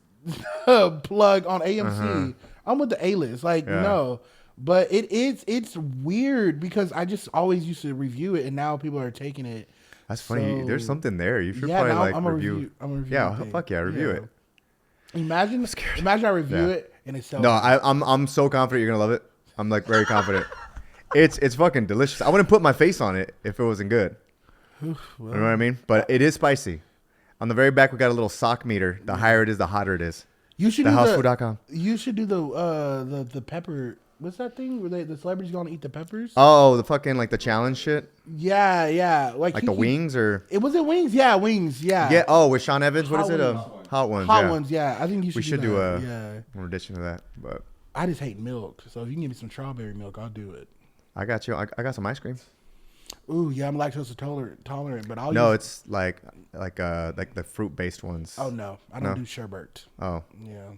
plug on AMC. I'm with the A-list. Like, no." But it's weird because I just always used to review it, and now people are taking it.
That's funny. There's something there. You should
Yeah,
probably
now
like
I'm a
review.
I'm a review.
Yeah,
the thing.
fuck yeah, review
Yeah.
it.
Imagine I review it and it's so
No, I'm so confident you're gonna love it. I'm like very confident. It's fucking delicious. I wouldn't put my face on it if it wasn't good. You know what I mean? But it is spicy. On the very back, we got a little sock meter. The higher it is, the hotter it is.
You should
TheHouseFood.com.
You should do the pepper. What's that thing where the celebrities gonna eat the peppers?
Oh, the fucking like the challenge shit.
Yeah.
Like the wings or
it was it wings? Yeah, wings. Yeah.
yeah. Oh, with Sean Evans. What
Hot
is it?
Wings.
Hot ones.
Hot
yeah.
ones. Yeah, I think you should.
We should do
that.
an addition to that. But
I just hate milk, so if you can give me some strawberry milk, I'll do it.
I got you. I got some ice cream.
Ooh, yeah, I'm lactose tolerant, but I'll.
No,
use...
it's like the fruit based ones.
Oh no, I don't do sherbet.
Oh,
Yeah.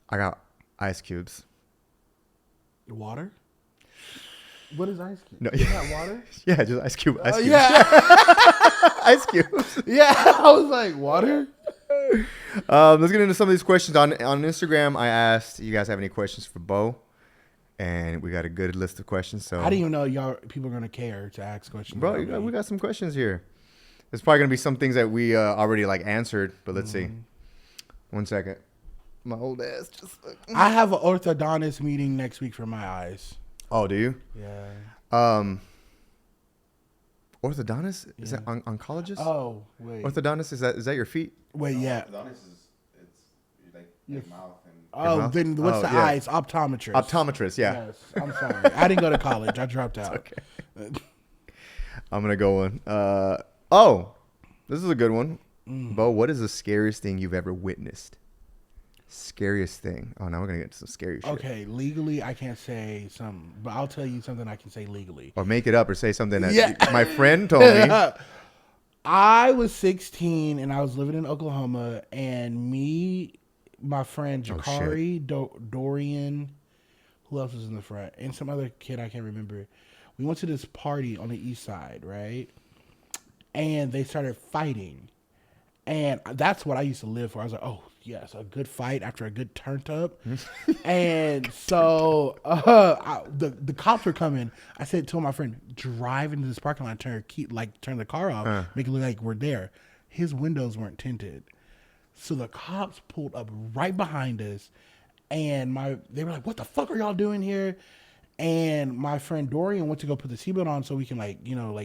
I got ice cubes.
Water. What is ice cube?
No,
Is that water?
Yeah, just ice cube. Ice cubes.
Yeah.
Ice cubes.
Yeah, I was like, water?
Let's get into some of these questions. On Instagram, I asked, you guys have any questions for Bo? And we got a good list of questions. So
I didn't even know people are going to care to ask questions.
Bro,
about me.
we got some questions here. There's probably going to be some things that we already like answered, but let's see. 1 second. My old ass just...
I have an orthodontist meeting next week for my eyes.
Oh, do you?
Yeah.
Orthodontist? Is that oncologist?
Oh, wait.
Orthodontist, is that your feet?
Wait, yeah.
Orthodontist is like mouth and
Oh,
mouth?
then what's
Oh,
the
yeah.
eyes? Optometrist.
Optometrist, yeah.
Yes, I'm sorry. I didn't go to college. I dropped out.
Okay. I'm going to go one. This is a good one. Bo, what is the scariest thing you've ever witnessed? Scariest thing. Oh, now we're going to get to some scary shit.
Okay, legally, I can't say something, but I'll tell you something I can say legally.
Or make it up or say something that
Yeah.
my friend told me.
I was 16 and I was living in Oklahoma, and my friend Jakari, Dorian, who else was in the front, and some other kid I can't remember. We went to this party on the east side, right? And they started fighting, and that's what I used to live for. I was like, oh yes, a good fight after a good turned up. And so the cops were coming. I said to my friend, drive into this parking lot, turn the car off, make it look like we're there. His windows weren't tinted. So the cops pulled up right behind us, and they were like, what the fuck are y'all doing here? And my friend Dorian went to go put the seatbelt on so we can leave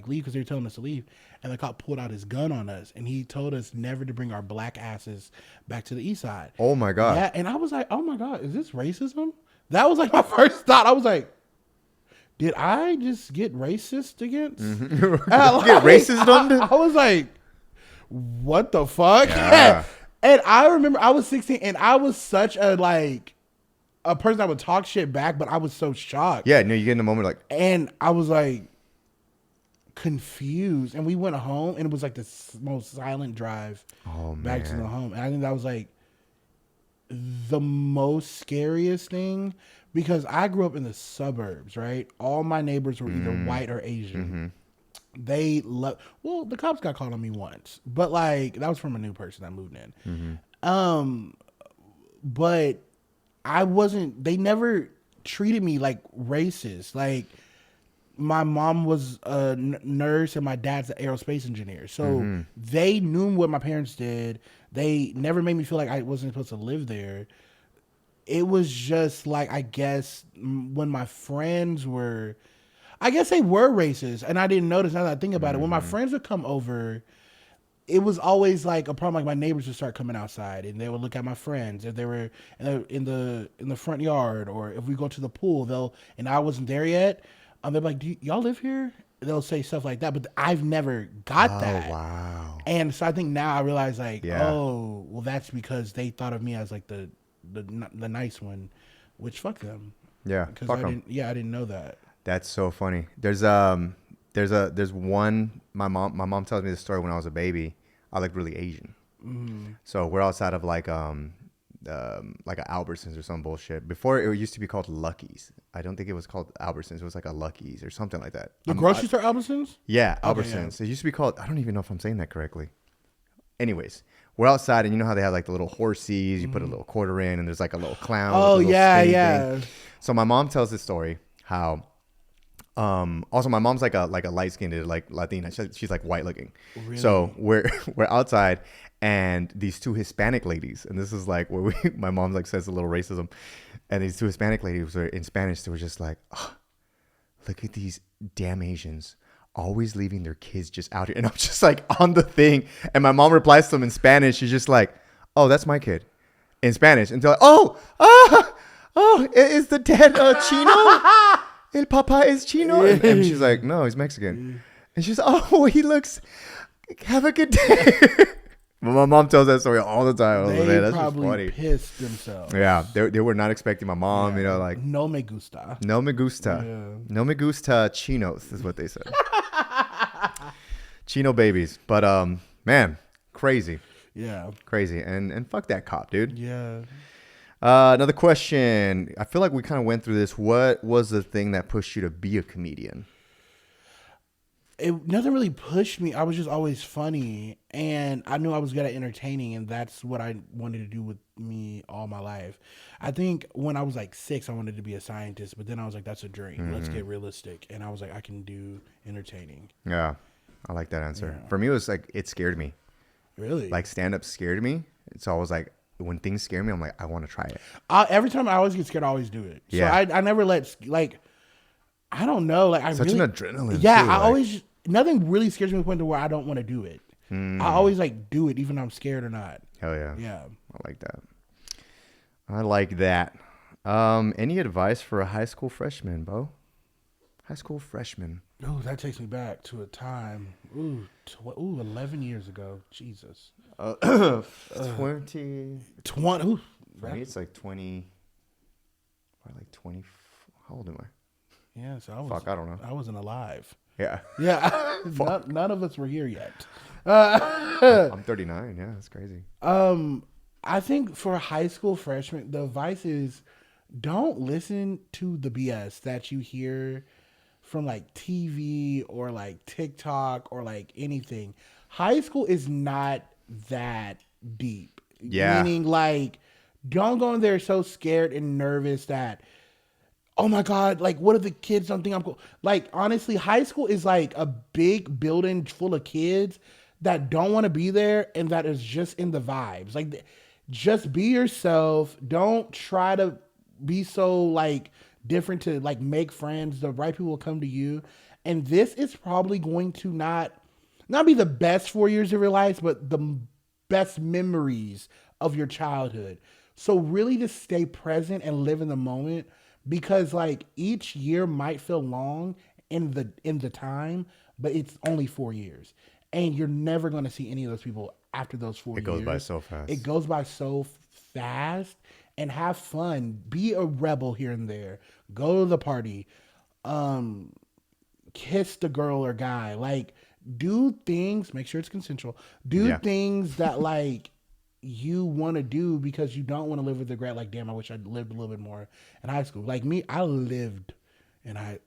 because they were telling us to leave. And the cop pulled out his gun on us, and he told us never to bring our black asses back to the east side.
Oh my God.
Yeah, and I was like, oh my God, is this racism? That was like my first thought. I was like, did I just get racist against?
Get racist on
I was like, what the fuck?
Yeah.
And I remember I was 16, and I was such a person that would talk shit back, but I was so shocked.
Yeah, no, you get in the moment like,
And I was like confused. And we went home, and it was like the most silent drive back to the home. And I think that was like the most scariest thing, because I grew up in the suburbs, right? All my neighbors were either white or Asian. They the cops got called on me once, but that was from a new person that moved in. But they never treated me like racist. Like, my mom was a nurse and my dad's an aerospace engineer. So they knew what my parents did. They never made me feel like I wasn't supposed to live there. It was just I guess when my friends were, I guess they were racist, and I didn't notice. Now that I think about it, when my friends would come over, it was always a problem. Like, my neighbors would start coming outside, and they would look at my friends if they were in the front yard, or if we go to the pool, and I wasn't there yet. They're like, "Do y'all live here?" They'll say stuff like that, but I've never got that.
Wow.
And so I think now I realize oh, well, that's because they thought of me as the nice one, which fuck them.
Yeah,
because
fuck
I
'em.
didn't know that.
That's so funny. There's one. My mom tells me the story when I was a baby. I look really Asian. So we're outside of like a Albertsons or some bullshit. Before it used to be called Lucky's. I don't think it was called Albertsons. It was like a Lucky's or something like that.
The grocery store Albertsons?
Yeah,
Okay,
Albertsons. It used to be called. I don't even know if I'm saying that correctly. Anyways, we're outside, and you know how they have like the little horsies. You put a little quarter in, and there's like a little clown.
Oh,
with a little
yeah,
spinny
yeah.
thing. So my mom tells this story how. Also, my mom's like a light skinned like Latina. She's like white looking.
Really?
So we're outside, and these two Hispanic ladies, and this is like where my mom like says a little racism, and these two Hispanic ladies were in Spanish. They were just like, oh, look at these damn Asians always leaving their kids just out here. And I'm just like on the thing. And my mom replies to them in Spanish. She's just like, oh, that's my kid. In Spanish. And they're like, oh, is the dad Chino? El papa is Chino? And she's like, no, he's Mexican. And she's like, oh, he looks, have a good day. But my mom tells that story all the time. Oh,
They
man, that's just
probably
funny.
pissed themselves.
Yeah, they were not expecting my mom, you know, like,
No me gusta.
no me gusta.
Yeah.
No me gusta chinos is what they said. Chino babies. But man, crazy.
Yeah.
Crazy. And fuck that cop, dude.
Yeah.
Another question. I feel like we kind of went through this. What was the thing that pushed you to be a comedian?
Nothing really pushed me. I was just always funny, and I knew I was good at entertaining, and that's what I wanted to do with me all my life. I think when I was like 6, I wanted to be a scientist, but then I was like, that's a dream. Let's get realistic. And I was like, I can do entertaining.
Yeah, I like that answer.
Yeah.
For me, it was like, it scared me.
Really?
Like stand-up scared me. So I was like, when things scare me, I'm like, I want to try it.
Every time I always get scared, I always do it. So
Yeah.
I never like, I don't know. Like
Such
really,
an adrenaline,
Yeah,
too,
I
like-
always, nothing really scares me to the point to where I don't want to do it. I always like do it, even if I'm scared or not.
Hell yeah.
Yeah.
I like that. I like that. Any advice for a high school freshman, Bo? High school freshman.
Ooh, that takes me back to a time. Ooh, 11 years ago. Jesus.
20.
20. Ooh,
For me, it's like 20. Probably like 20. How old am I?
yeah, so I was.
Fuck, I don't know.
I wasn't alive.
Yeah.
Yeah, none of us were here yet.
I'm 39. Yeah, that's crazy.
I think for a high school freshman, the advice is don't listen to the BS that you hear from like TV or like TikTok or like anything. High school is not that deep.
Yeah.
Meaning like, don't go in there so scared and nervous that, oh my God, like what if the kids don't think I'm cool? Like honestly, high school is like a big building full of kids that don't want to be there and that is just in the vibes. Like just be yourself. Don't try to be so like different to like make friends. The right people will come to you. And this is probably going to not be the best 4 years of your life, but the best memories of your childhood. So really just stay present and live in the moment, because like each year might feel long in the time, but it's only 4 years. And you're never going to see any of those people after those 4 years.
It goes by so fast.
It goes by so fast. And have fun. Be a rebel here and there. Go to the party. Kiss the girl or guy. Like, do things. Make sure it's consensual. Do things that like you want to do, because you don't want to live with regret. Like, damn, I wish I lived a little bit more in high school. Like me, I lived. And I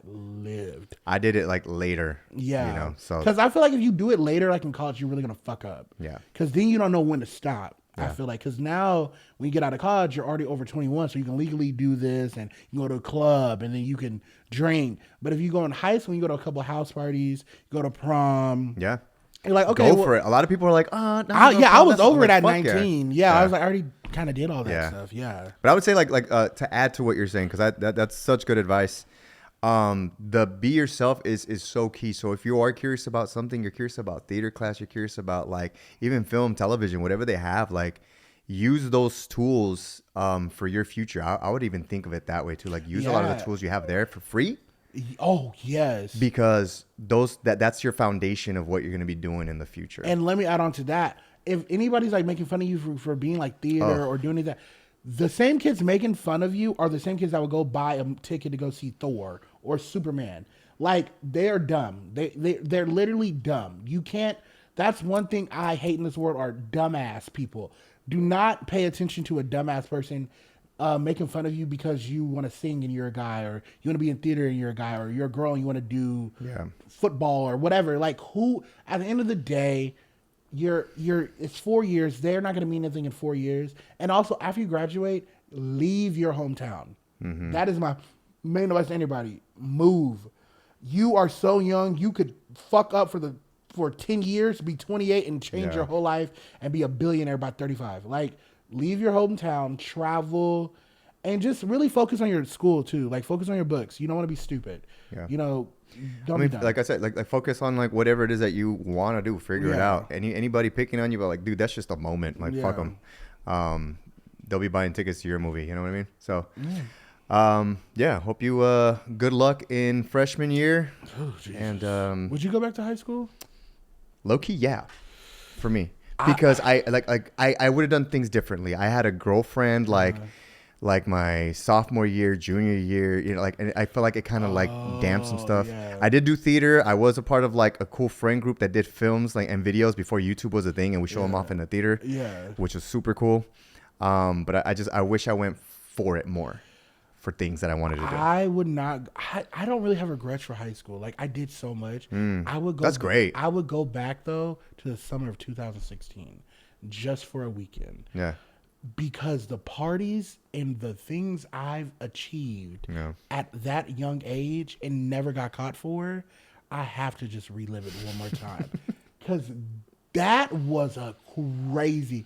lived.
I did it like later.
Yeah.
You know, so.
Because I feel like if you do it later, like in college, you're really going to fuck up.
Yeah.
Because then you don't know when to stop.
Yeah.
I feel like, because now when you get out of college, you're already over 21, so you can legally do this, and you go to a club, and then you can drink. But if you go in high school, you go to a couple of house parties, you go to prom.
Yeah.
You're like, okay,
go for it. A lot of people are like, oh, no,
I was over it at
like,
19. Yeah, I was like, I already kind of did all that stuff. Yeah.
But I would say like to add to what you're saying, because that's such good advice. The be yourself is so key. So if you are curious about something, you're curious about theater class, you're curious about like even film, television, whatever they have, like use those tools for your future. I would even think of it that way too. Like use a lot of the tools you have there for free.
Oh, yes.
Because that's your foundation of what you're going to be doing in the future.
And let me add on to that. If anybody's like making fun of you for being like theater or doing that, the same kids making fun of you are the same kids that would go buy a ticket to go see Thor or Superman. Like, they're dumb. They're literally dumb. You can't. That's one thing I hate in this world are dumbass people. Do not pay attention to a dumbass person making fun of you because you want to sing and you're a guy, or you want to be in theater and you're a guy, or you're a girl and you want to do football or whatever. Like, who, at the end of the day, it's 4 years. They're not going to mean anything in 4 years. And also, after you graduate, leave your hometown. Mm-hmm. That is my main advice to anybody. Move. You are so young. You could fuck up for 10 years, be 28 and change your whole life and be a billionaire by 35. Like, leave your hometown, travel, and just really focus on your school too. Like, focus on your books. You don't want to be stupid. Yeah. You know, don't be dumb.
Like I said, like focus on like whatever it is that you want to do. Figure it out. Anybody picking on you, but like, dude, that's just a moment. Like, fuck them. They'll be buying tickets to your movie. You know what I mean? So, hope you good luck in freshman year.
Oh, Jesus.
And
would you go back to high school?
Low key, yeah, for me, because I would have done things differently. I had a girlfriend like my sophomore year, junior year, you know, like, and I feel like it kind of like damped some stuff. Yeah. I did do theater. I was a part of like a cool friend group that did films like and videos before YouTube was a thing, and we show them off in the theater, which was super cool. But I wish I went for it more. For things that I wanted to do.
I would not. I don't really have regrets for high school. Like, I did so much. I would go.
That's great.
I would go back though to the summer of 2016, just for a weekend.
Yeah.
Because the parties and the things I've achieved at that young age and never got caught for, I have to just relive it one more time. Because that was a crazy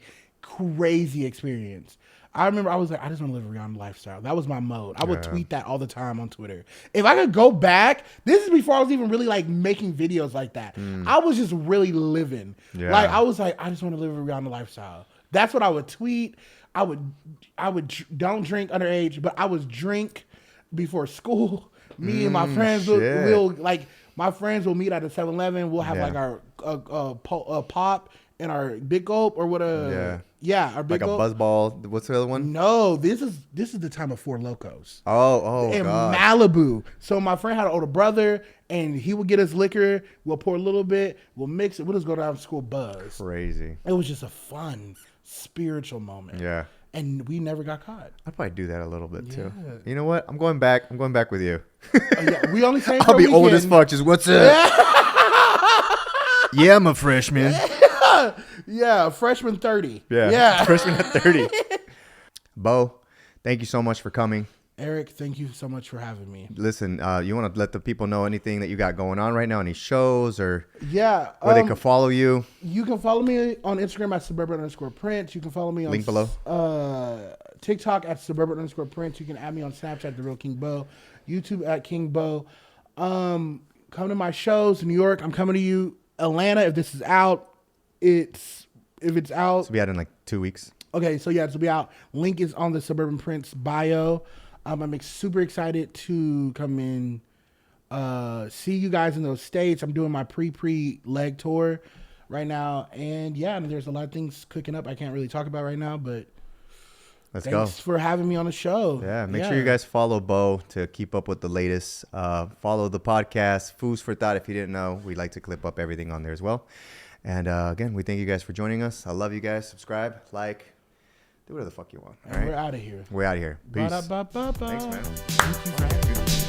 experience. I remember I was like, I just want to live a Rihanna lifestyle. That was my mode. I would tweet that all the time on Twitter. If I could go back, this is before I was even really like making videos like that. I was just really living. Yeah. Like, I was like, I just want to live a Rihanna lifestyle. That's what I would tweet. I would don't drink underage, but I would drink before school. Me and my friends will like, my friends will meet at a 7-Eleven. We'll have like our pop and our Big Gulp or what our Big Gulp.
Like a Buzzball. What's the other one?
No, this is the time of Four Locos.
In God.
Malibu. So my friend had an older brother, and he would get us liquor. We'll pour a little bit. We'll mix it. We'll just go down to school buzz.
Crazy.
It was just a fun, spiritual moment. Yeah. And we never got caught.
I'd probably do that a little bit too. You know what? I'm going back with you.
We only came
I'll be old as fuck. Just what's up? Yeah, I'm a freshman.
Yeah, freshman 30.
Yeah. Freshman at 30. Bo, thank you so much for coming.
Eric, thank you so much for having me.
Listen, you want to let the people know anything that you got going on right now? Any shows or
where
they can follow you?
You can follow me on Instagram at suburban_prince. You can follow me on
link below.
TikTok at suburban_prince. You can add me on Snapchat, The Real King Bo. YouTube at King Bo. Come to my shows in New York. I'm coming to you. Atlanta, if this is out. If it's out,
it's be out in like 2 weeks.
Okay, so yeah, it's be out. Link is on the Suburban Prince bio. I'm super excited to come in, see you guys in those states. I'm doing my pre leg tour right now, and there's a lot of things cooking up I can't really talk about right now, but thanks for having me on the show.
Yeah, make sure you guys follow Bo to keep up with the latest. Follow the podcast, Foos for Thought. If you didn't know, we like to clip up everything on there as well. And again, we thank you guys for joining us. I love you guys. Subscribe, like, do whatever the fuck you want. All right?
We're out of here.
We're out of here. Peace.
Ba-da-ba-ba-ba.
Thanks, man.
Thank you for having me.